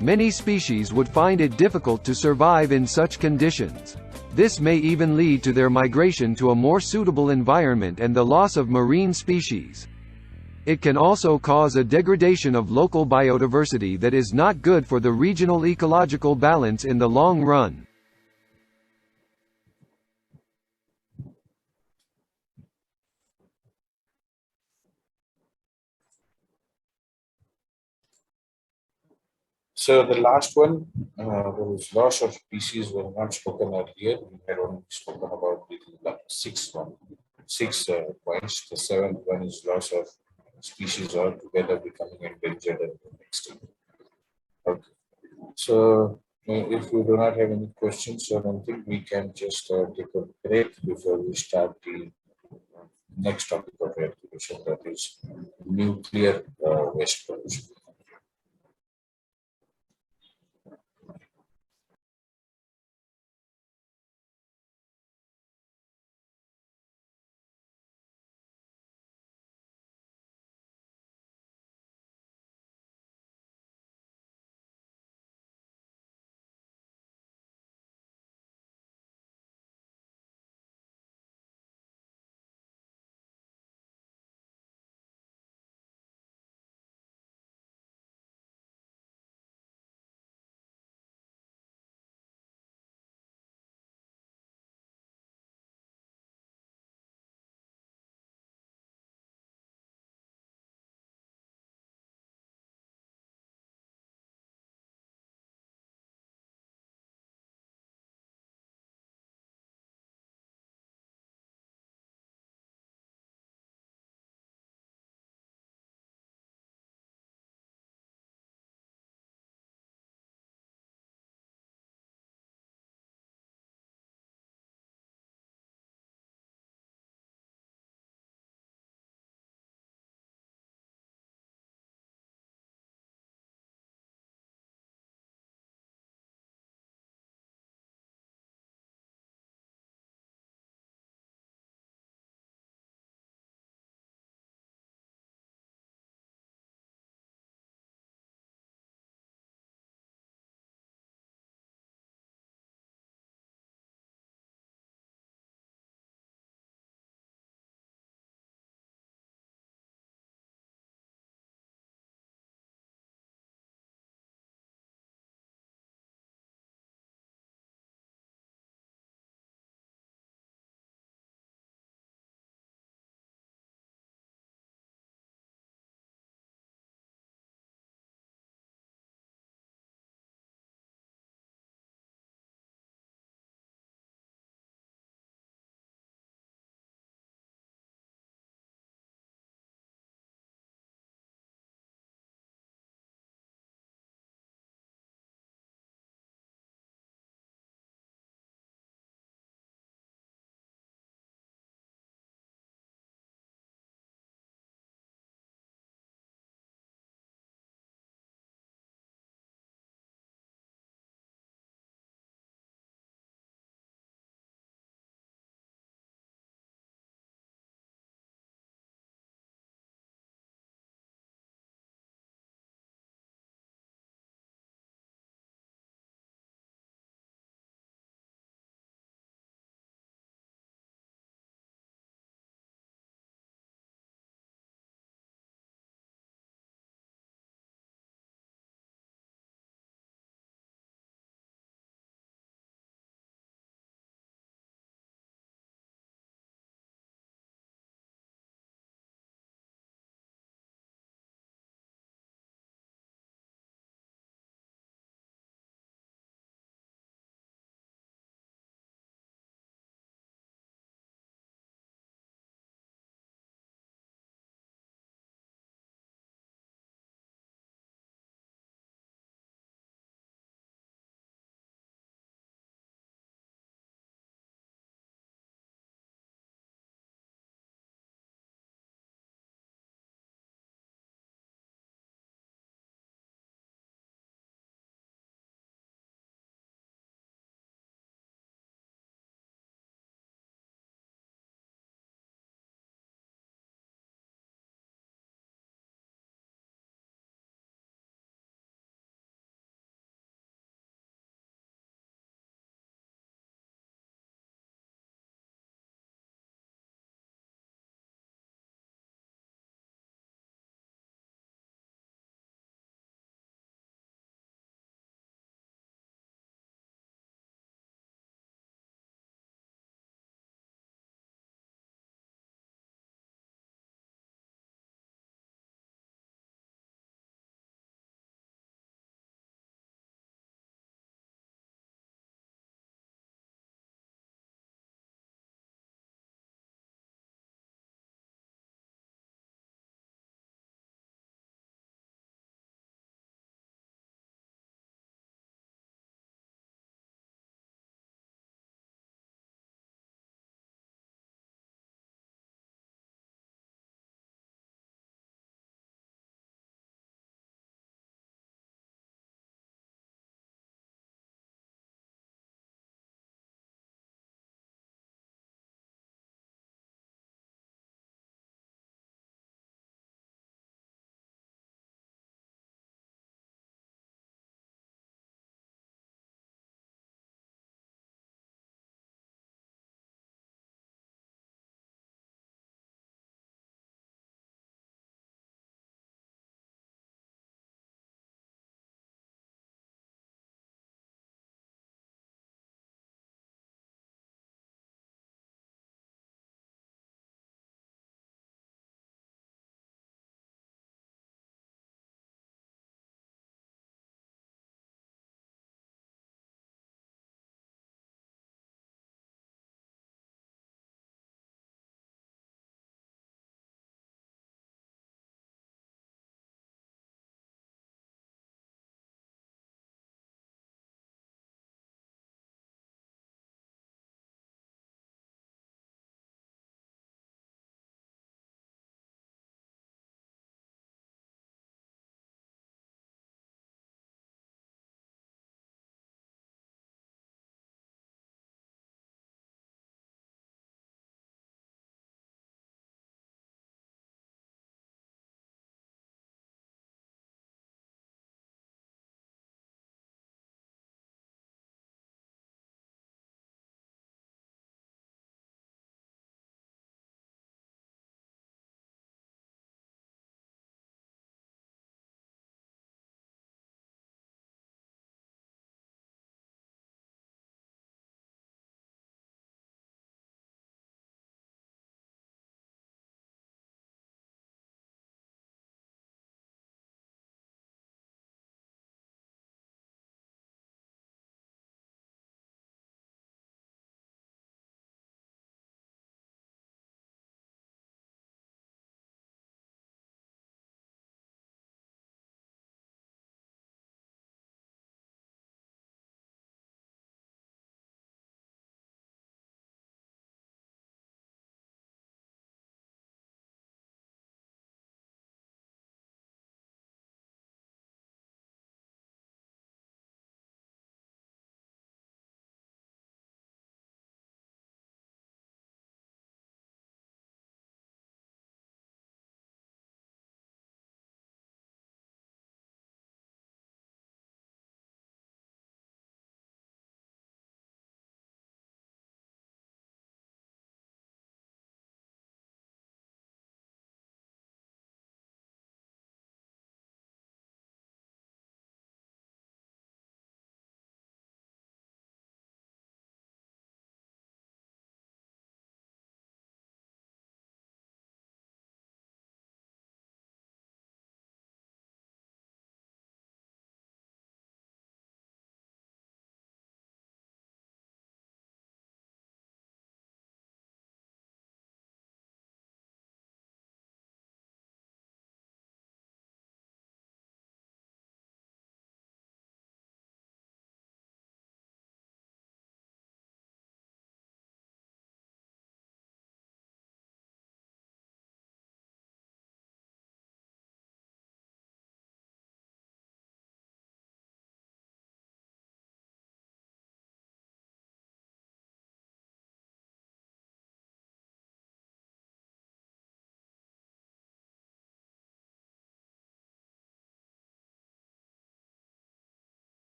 Many species would find it difficult to survive in such conditions. This may even lead to their migration to a more suitable environment and the loss of marine species. It can also cause a degradation of local biodiversity that is not good for the regional ecological balance in the long run. So the last one, there was loss of species were not spoken earlier. We had only spoken about the six points. The seventh one is loss of species altogether becoming endangered and extinct. Okay. So if we do not have any questions or anything, we can just take a break before we start the next topic of activation, that is nuclear waste pollution.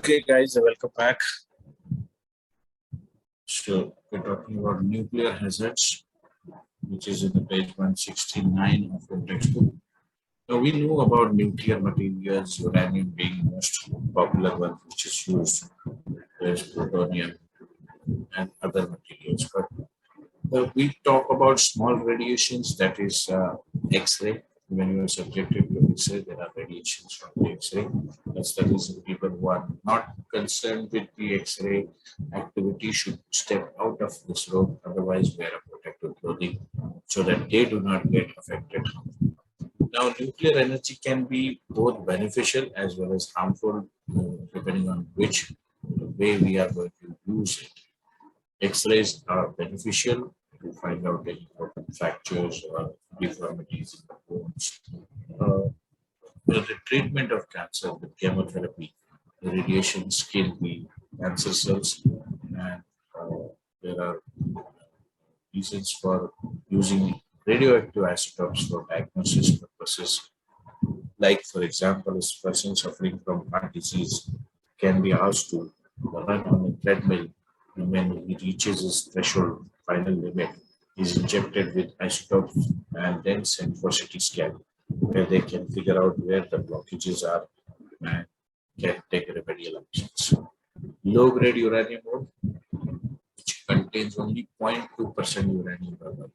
Okay, guys, welcome back. So we're talking about nuclear hazards, which is in the page 169 of the textbook. Now we know about nuclear materials, uranium being most popular one, which is used. There's plutonium and other materials. But we talk about small radiations, that is X-ray. When you are subjected to X-ray, there are radiations from the X-ray. That's the reason people who are not concerned with the X-ray activity should step out of this road, otherwise wear a protective clothing so that they do not get affected. Now, nuclear energy can be both beneficial as well as harmful, depending on which way we are going to use it. X-rays are beneficial to find out any important fractures or deformities in the bones. The treatment of cancer with chemotherapy, the radiations kill the cancer cells, and there are reasons for using radioactive isotopes for diagnosis purposes. Like, for example, a person suffering from heart disease can be asked to run on a treadmill, and when he reaches his threshold final limit, is injected with isotopes and then sent for CT scan, where they can figure out where the blockages are and can take remedial actions. Low-grade uranium ore, which contains only 0.2% uranium per gram,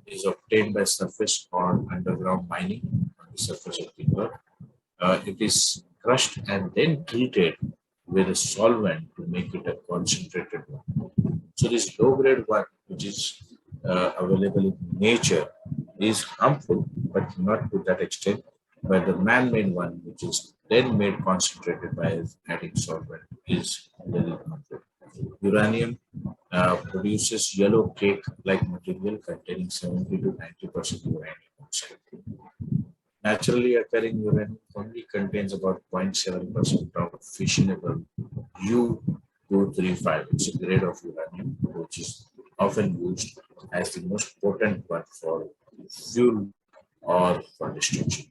is obtained by surface or underground mining on the surface of the earth. It is crushed and then treated with a solvent to make it a concentrated one. So this low-grade one, which is available in nature, is harmful, but not to that extent. But the man-made one, which is then made concentrated by adding solvent, is very harmful. Uranium produces yellow cake-like material containing 70 to 90% uranium oxide. Naturally occurring uranium only contains about 0.7% of fissionable U-235. It's a grade of uranium which is often used as the most potent one for fuel or for destruction.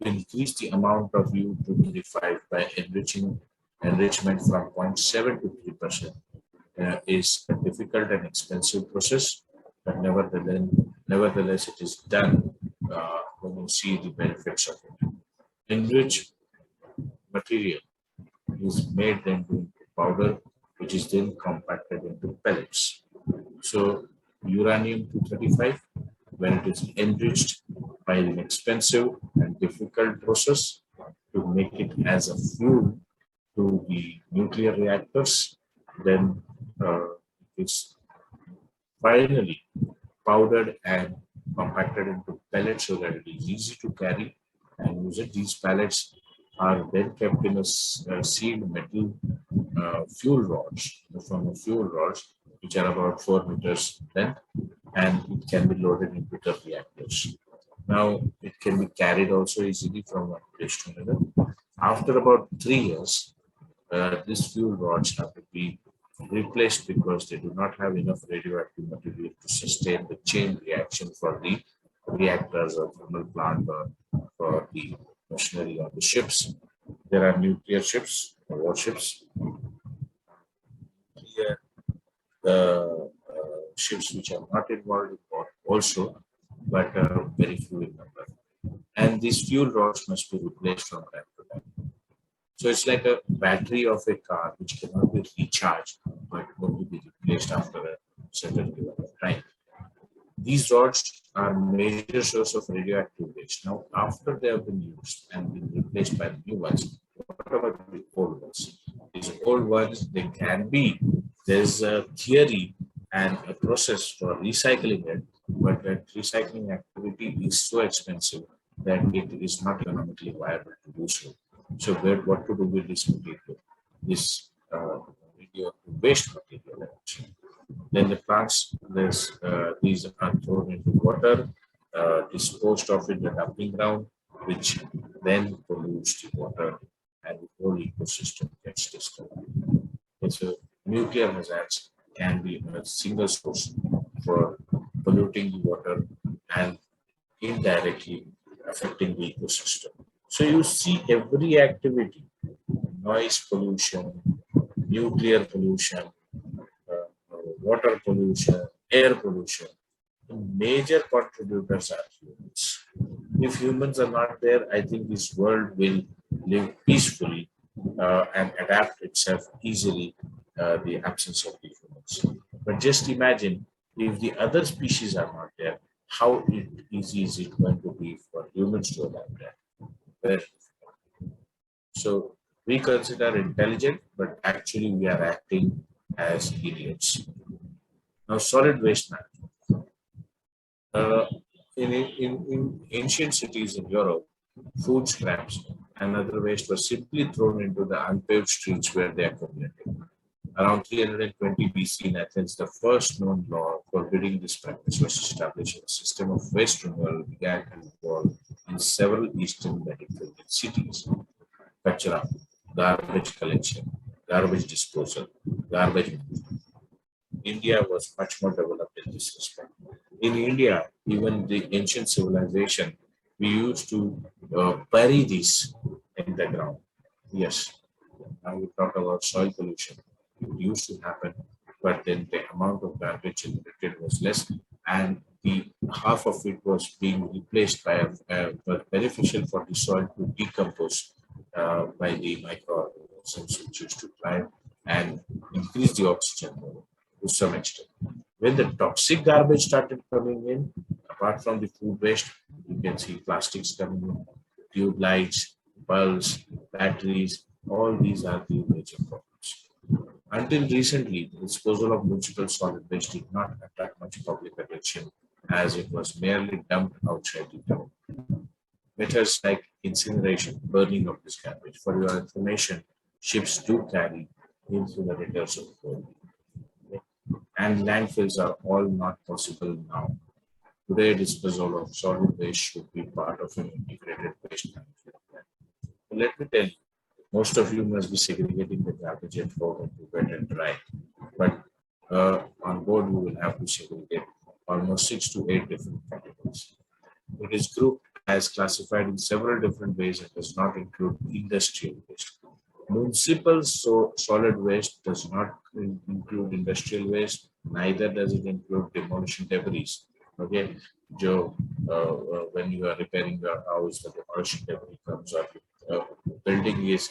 To increase the amount of U-235 by enrichment from 0.7 to 3% is a difficult and expensive process, but nevertheless it is done when you see the benefits of it. Enriched material is made into powder, which is then compacted into pellets. So uranium-235, when it is enriched by an expensive and difficult process to make it as a fuel to the nuclear reactors, then it's finally powdered and compacted into pellets so that it is easy to carry and use it. These pellets are then kept in a sealed metal fuel rods, from a fuel rods, which are about 4 meters length, and it can be loaded into the reactors. Now, it can be carried also easily from one place to another. After about 3 years, these fuel rods have to be replaced because they do not have enough radioactive material to sustain the chain reaction for the reactors or thermal plant or for the machinery on the ships. There are nuclear ships, warships. Here, the ships which are not involved in war also, but very few in number. And these fuel rods must be replaced from time to time. So it's like a battery of a car which cannot be recharged, but only be replaced after a certain period of time. These rods are major source of radioactive waste. Now, after they have been used and been replaced by new ones, what about the old ones? These old ones, they can be, there's a theory and a process for recycling it, but that recycling activity is so expensive that it is not economically viable to do so. So what to do with this material, this radioactive waste material? Then the plants, these are thrown into water, disposed of in the dumping ground, which then pollutes the water and the whole ecosystem gets disturbed. And so nuclear hazards can be a single source for polluting the water and indirectly affecting the ecosystem. So you see every activity, noise pollution, nuclear pollution, water pollution, air pollution. The major contributors are humans. If humans are not there, I think this world will live peacefully and adapt itself easily the absence of the humans. But just imagine if the other species are not there, how easy is it going to be for humans to adapt that? Very so we consider intelligent, but actually we are acting as idiots. Now, solid waste management. Uh, in ancient cities in Europe, food scraps and other waste were simply thrown into the unpaved streets where they accumulated. Around 320 BC in Athens, the first known law forbidding this practice was established. A system of waste removal began to evolve in several eastern Mediterranean cities. Kachra, garbage collection, garbage disposal, garbage management. India was much more developed in this respect. In India, even the ancient civilization, we used to bury these in the ground. Yes, now we talk about soil pollution. It used to happen, but then the amount of garbage generated was less, and the half of it was being replaced by but beneficial for the soil to decompose by the microorganisms which used to thrive and increase the oxygen level to some extent. When the toxic garbage started coming in, apart from the food waste, you can see plastics coming in, tube lights, bulbs, batteries, all these are the major problems. Until recently, the disposal of municipal solid waste did not attract much public attention as it was merely dumped outside the town. Methods like incineration, burning of this garbage. For your information, ships do carry incinerators of coal. And landfills are all not possible now. Today, disposal of solid waste should be part of an integrated waste management plan. Let me tell you, most of you must be segregating the garbage at home into wet and dry. But on board, you will have to segregate almost 6 to 8 different categories. It is grouped as classified in several different ways and does not include industrial waste. Municipal solid waste does not include industrial waste, neither does it include demolition debris. Okay, Joe, when you are repairing your house, the demolition debris comes up. Building is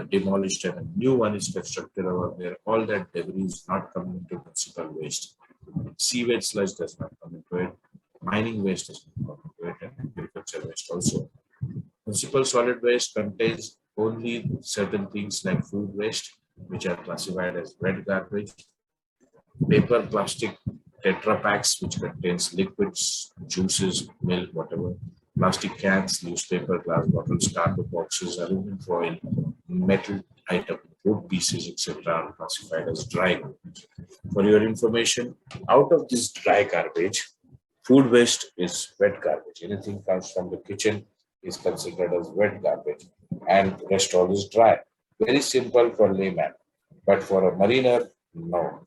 demolished and a new one is constructed over there. All that debris is not coming into municipal waste. Sewage sludge does not come into it. Mining waste does not come into it, and agriculture waste also. Municipal solid waste contains only certain things like food waste, which are classified as wet garbage, paper, plastic, Tetra packs, which contains liquids, juices, milk, whatever, plastic cans, newspaper, glass bottles, cardboard boxes, aluminum foil, metal item, wood pieces, etc. are classified as dry garbage. For your information, out of this dry garbage, food waste is wet garbage. Anything comes from the kitchen is considered as wet garbage, and rest all is dry. Very simple for layman, but for a mariner, no.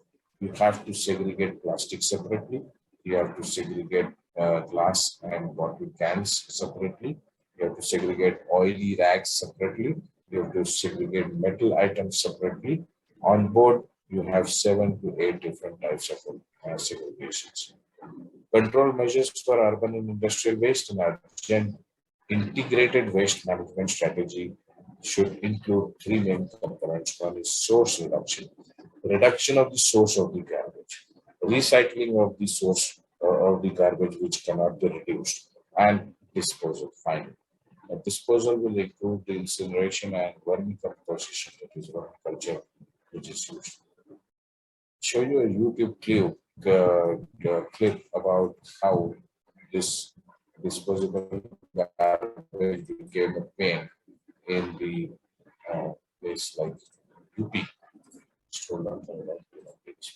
You have to segregate plastic separately. You have to segregate glass and bottle cans separately. You have to segregate oily rags separately. You have to segregate metal items separately. On board, you have 7 to 8 different types of segregations. Control measures for urban and industrial waste and urgent integrated waste management strategy should include 3 main components. One is source reduction of the source of the garbage, recycling of the source of the garbage which cannot be reduced, and disposal. Finally, disposal will include the incineration and vermicomposition, that is vermiculture, which is used. Show you a YouTube clip about how this disposable garbage became a pain in the place like UP. Scroll down for that, please.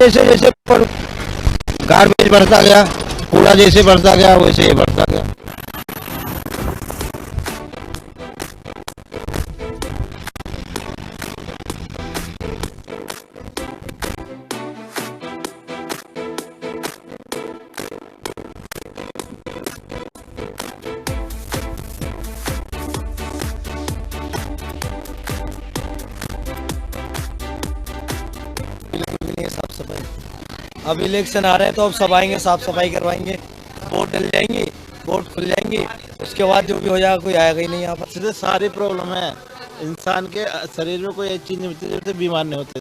जैसे जैसे garbage बढ़ता गया, कूड़ा जैसे बढ़ता गया वैसे ही बढ़ता गया। साफ सफाई, अब इलेक्शन आ रहे हैं तो अब सब आएंगे, साफ सफाई करवाएंगे, वोट डल जाएंगे, वोट खुल जाएंगे, उसके बाद जो भी हो जाएगा कोई आएगा ही नहीं यहाँ पर। इससे सारी प्रॉब्लम है, इंसान के शरीर में कोई एक चीज नहीं होती जिससे बीमार नहीं होते।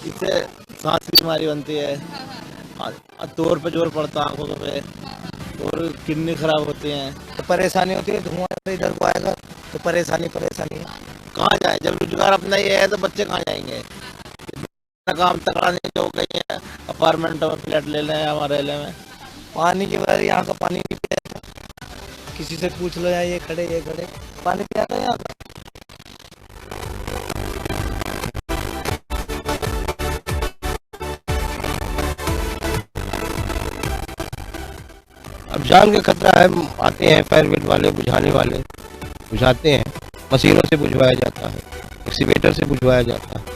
इससे सांस की बीमारी बनती है, तौर पे जोर पड़ता है आंखों पे, और किडनी खराब होती है, तो परेशानी होती है, धुआं इधर को आएगा तो परेशानी है। कहाँ जाए? जब रोजगार अपना ही है तो बच्चे कहाँ जाएंगे? काम तकड़ा नहीं, जो कहीं है अपार्टमेंट में फ्लैट ले लें हमारे एरिया में। पानी के बगैर यहाँ का पानी नहीं पिया, किसी से पूछ लो, ये खड़े पानी पिया था यहाँ का। अब जान के खतरा है, आते हैं फायर ब्रिगेड वाले, बुझाने वाले बुझाते हैं, मशीनों से बुझवाया जाता है, एक्सीवेटर से बुझवाया जाता है।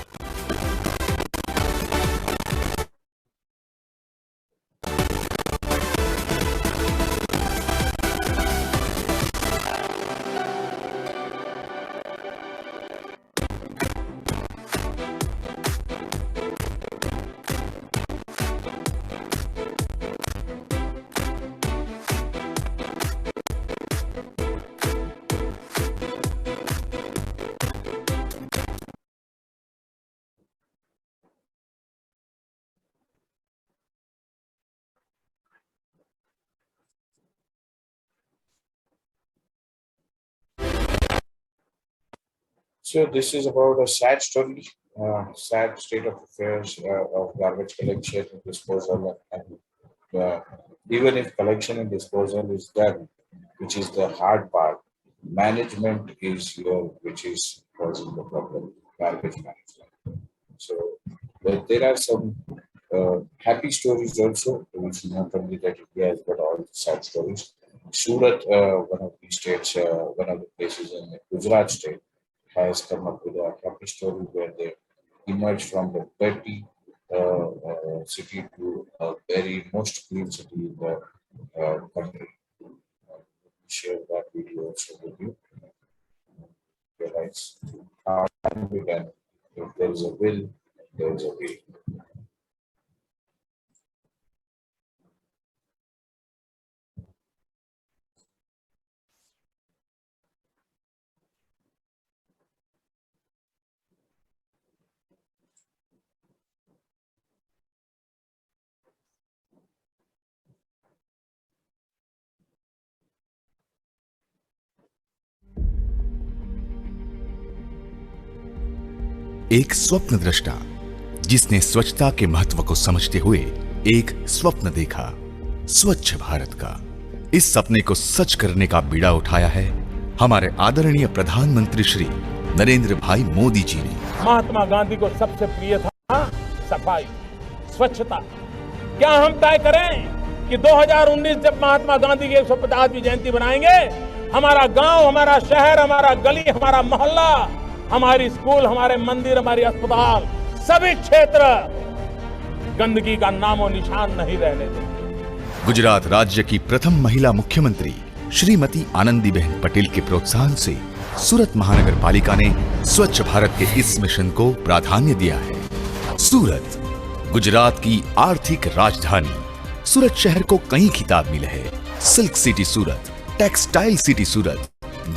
So this is about a sad story, sad state of affairs of garbage collection and disposal. And even if collection and disposal is done, which is the hard part, management is here, which is causing the problem, garbage management. So there are some happy stories also, which is not only that India has got all the sad stories. Surat, one of the states, one of the places in the Gujarat state, has come up with a happy story where they emerged from the dirty city to a very most clean city in the country. Share that video also with you. Realize how we can, if there is a will, there is a way. एक स्वप्न दृष्टा जिसने स्वच्छता के महत्व को समझते हुए एक स्वप्न देखा, स्वच्छ भारत का। इस सपने को सच करने का बीड़ा उठाया है हमारे आदरणीय प्रधानमंत्री श्री नरेंद्र भाई मोदी जी ने। महात्मा गांधी को सबसे प्रिय था सफाई, स्वच्छता। क्या हम तय करें कि 2019 जब महात्मा गांधी की 150वीं जयंती बनाएंगे, हमारा गांव, हमारा शहर, हमारा गली, हमारा मोहल्ला, हमारी स्कूल, हमारे मंदिर, हमारी अस्पताल, सभी क्षेत्र गंदगी का नामो निशान नहीं रहने देंगे। गुजरात राज्य की प्रथम महिला मुख्यमंत्री श्रीमती आनंदीबेन पटेल के प्रोत्साहन से सूरत महानगर पालिका ने स्वच्छ भारत के इस मिशन को प्राधान्य दिया है। सूरत, गुजरात की आर्थिक राजधानी। सूरत शहर को कई खिताब मिले हैं, सिल्क सिटी सूरत, टेक्सटाइल सिटी सूरत,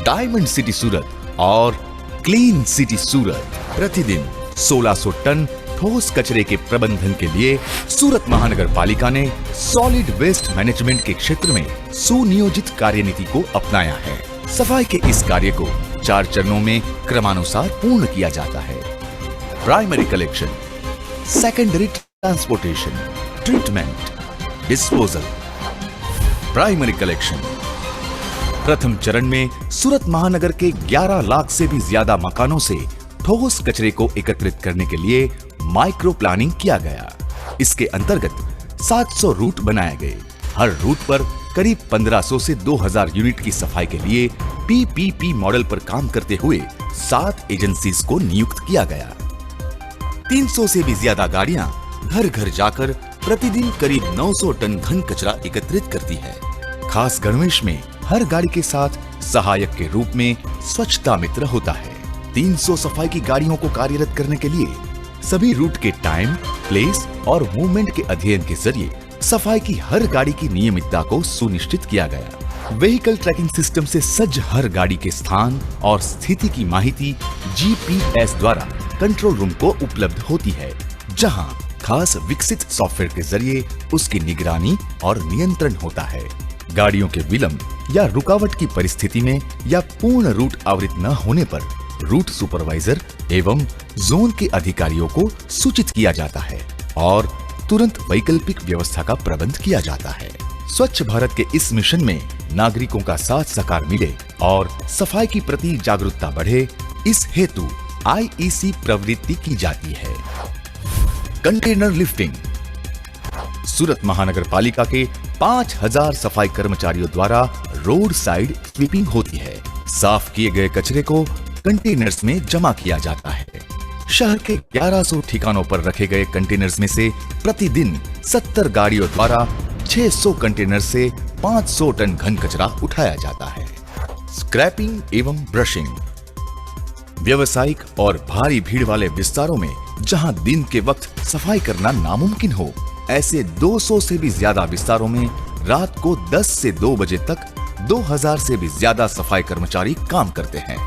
डायमंड सिटी सूरत और क्लीन सिटी सूरत। प्रतिदिन 1600 टन ठोस कचरे के प्रबंधन के लिए सूरत महानगर पालिका ने सॉलिड वेस्ट मैनेजमेंट के क्षेत्र में सुनियोजित कार्यनीति को अपनाया है। सफाई के इस कार्य को 4 चरणों में क्रमानुसार पूर्ण किया जाता है। Primary collection, secondary transportation, treatment, disposal. Primary collection प्रथम चरण में सूरत महानगर के 11 लाख से भी ज्यादा मकानों से ठोस कचरे को एकत्रित करने के लिए माइक्रो प्लानिंग किया गया। इसके अंतर्गत 700 रूट बनाए गए। हर रूट पर करीब 1500 से 2000 यूनिट की सफाई के लिए पीपीपी मॉडल पर काम करते हुए 7 एजेंसीज को नियुक्त किया गया। 300 से भी ज्यादा गाड़ियां घर घर जाकर प्रतिदिन करीब 900 टन घन कचरा एकत्रित करती है। खास गणवेश में हर गाड़ी के साथ सहायक के रूप में स्वच्छता मित्र होता है। 300 सफाई की गाड़ियों को कार्यरत करने के लिए सभी रूट के टाइम, प्लेस और मूवमेंट के अध्ययन के जरिए सफाई की हर गाड़ी की नियमितता को सुनिश्चित किया गया। व्हीकल ट्रैकिंग सिस्टम से सज्ज हर गाड़ी के स्थान और स्थिति की माहिती जीपीएस द्वारा कंट्रोल रूम को उपलब्ध होती है, जहां खास विकसित सॉफ्टवेयर के जरिए उसकी निगरानी और नियंत्रण होता है। गाड़ियों के विलंब या रुकावट की परिस्थिति में या पूर्ण रूट आवृत न होने पर रूट सुपरवाइजर एवं जोन के अधिकारियों को सूचित किया जाता है और तुरंत वैकल्पिक व्यवस्था का प्रबंध किया जाता है। स्वच्छ भारत के इस मिशन में नागरिकों का साथ सहकार मिले और सफाई की प्रति जागरूकता बढ़े, इस हेतु आईईसी प्रवृत्ति की जाती है। Container lifting. सूरत महानगर पालिका के 5000 सफाई कर्मचारियों द्वारा रोड साइड स्वीपिंग होती है। साफ किए गए कचरे को कंटेनर्स में जमा किया जाता है। शहर के 1100 ठिकानों पर रखे गए कंटेनर्स में से प्रतिदिन 70 गाड़ियों द्वारा 600 कंटेनर से 500 टन घन कचरा उठाया जाता है। स्क्रैपिंग एवं ब्रशिंग। व्यवसायिक और भारी भीड़ वाले विस्तारों में जहां दिन के वक्त सफाई करना नामुमकिन हो, ऐसे 200 से भी ज्यादा विस्तारों में रात को 10 से 2 बजे तक 2000 से भी ज्यादा सफाई कर्मचारी काम करते हैं।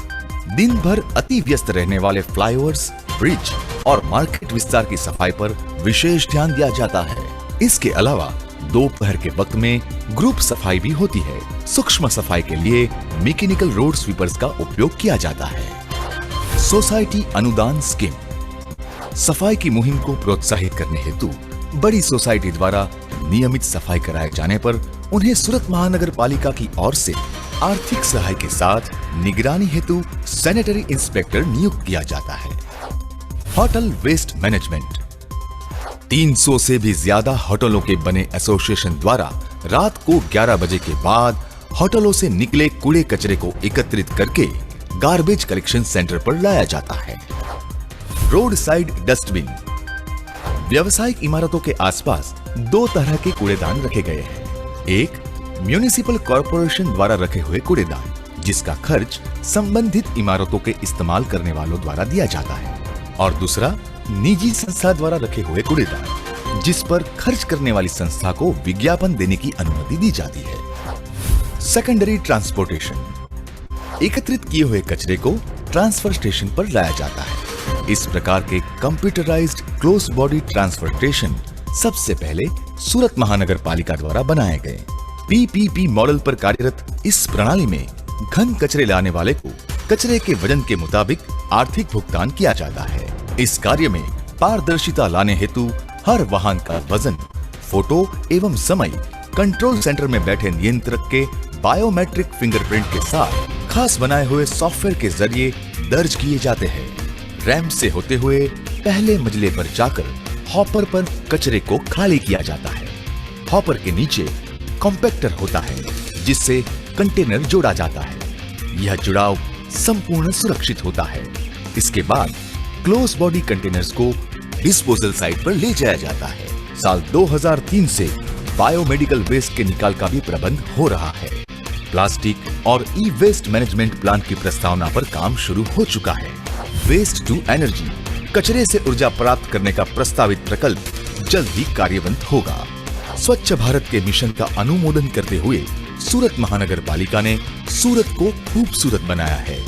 दिन भर अति व्यस्त रहने वाले फ्लाईओवर्स, ब्रिज और मार्केट विस्तार की सफाई पर विशेष ध्यान दिया जाता है। इसके अलावा दोपहर के वक्त में ग्रुप सफाई भी होती है। सूक्ष्म सफाई के लिए मैकेनिकल रोड स्वीपर्स का उपयोग किया जाता है। सोसाइटी अनुदान स्कीम। सफाई की मुहिम को प्रोत्साहित करने हेतु बड़ी सोसाइटी द्वारा नियमित सफाई कराए जाने पर उन्हें सूरत महानगर पालिका की ओर से आर्थिक सहाय के साथ निगरानी हेतु सैनिटरी इंस्पेक्टर नियुक्त किया जाता है। Hotel waste management. 300 से भी ज्यादा होटलों के बने एसोसिएशन द्वारा रात को 11 बजे के बाद होटलों से निकले कूड़े कचरे को एकत्रित करके गार्बेज कलेक्शन सेंटर पर लाया जाता है। Road side dustbin. व्यावसायिक इमारतों के आसपास 2 तरह के कूड़ेदान रखे गए हैं। एक म्युनिसिपल कॉरपोरेशन द्वारा रखे हुए कूड़ेदान, जिसका खर्च संबंधित इमारतों के इस्तेमाल करने वालों द्वारा दिया जाता है, और दूसरा निजी संस्था द्वारा रखे हुए कूड़ेदान, जिस पर खर्च करने वाली संस्था को विज्ञापन देने की अनुमति दी जाती है। Secondary transportation. एकत्रित किए हुए कचरे को ट्रांसफर स्टेशन पर लाया जाता है। इस प्रकार के computerised close body transfer station सबसे पहले सूरत महानगर पालिका द्वारा बनाए गए। पीपीपी मॉडल पर कार्यरत इस प्रणाली में घन कचरे लाने वाले को कचरे के वजन के मुताबिक आर्थिक भुगतान किया जाता है। इस कार्य में पारदर्शिता लाने हेतु हर वाहन का वजन, फोटो एवं समय कंट्रोल सेंटर में बैठे नियंत्रक के बायोमेट्रिक फिंगरप्रिंट के साथ खास बनाए हुए सॉफ्टवेयर के जरिए दर्ज किए जाते हैं। रैंप से होते हुए पहले मंजिले पर जाकर हॉपर पर कचरे को खाली किया जाता है। हॉपर के नीचे कॉम्पैक्टर होता है, जिससे कंटेनर जोड़ा जाता है। यह जुड़ाव संपूर्ण सुरक्षित होता है। इसके बाद क्लोज बॉडी कंटेनर्स को डिस्पोजल साइट पर ले जाया जाता है। साल 2003 से बायोमेडिकल वेस्ट के निकाल का भी प्रबंध हो रहा है। प्लास्टिक और ई वेस्ट मैनेजमेंट प्लान की प्रस्तावना पर काम शुरू हो चुका है। वेस्ट टू एनर्जी, कचरे से ऊर्जा प्राप्त करने का प्रस्तावित प्रकल्प जल्द ही कार्यवंत होगा। स्वच्छ भारत के मिशन का अनुमोदन करते हुए सूरत महानगर पालिका ने सूरत को खूबसूरत बनाया है।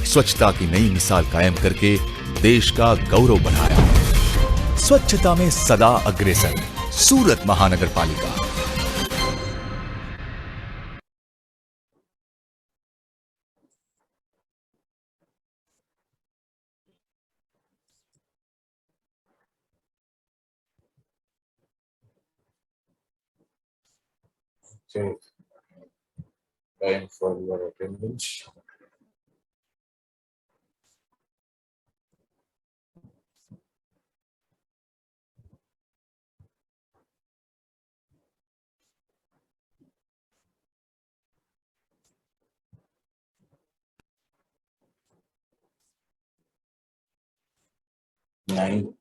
स्वच्छता की नई मिसाल कायम करके देश का गौरव बढ़ाया है। स्वच्छता में सदा अग्रसर सूरत महानगर पालिका। Okay. Time for your attendance. 9.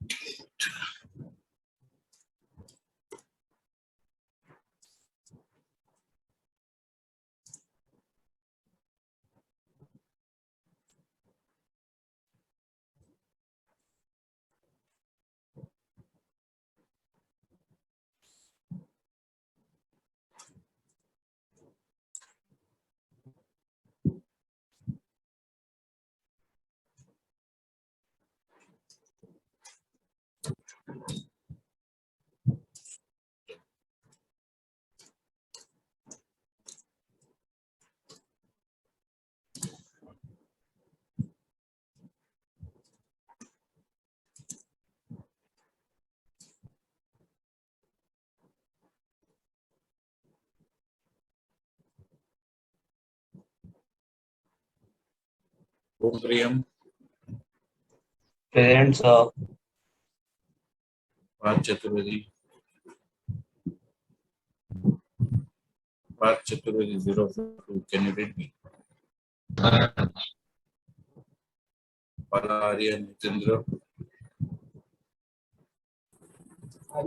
Om Priyam, Present, sir. Parth Chaturvedi, Parth Chaturvedi 042. Can you read me? Palaria Nitendra,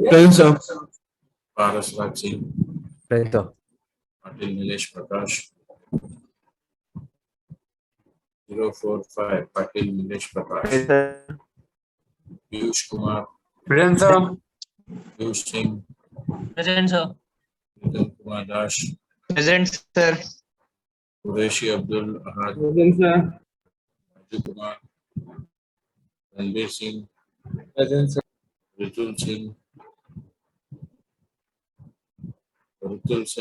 Present, sir. Paras Raj Singh, Present, sir. Patil Nilesh Prakash, 045. Patil Nilesh Prakash, Piyush Kumar, Present, sir. Piyush Singh, Present, sir. Nitin Kumar Dash, Present, sir. Qureshi Abdul Ahad, Present, sir. Raju Kumar, Ranbir Singh, Present, sir. Ritul Singh, Ritul Singh.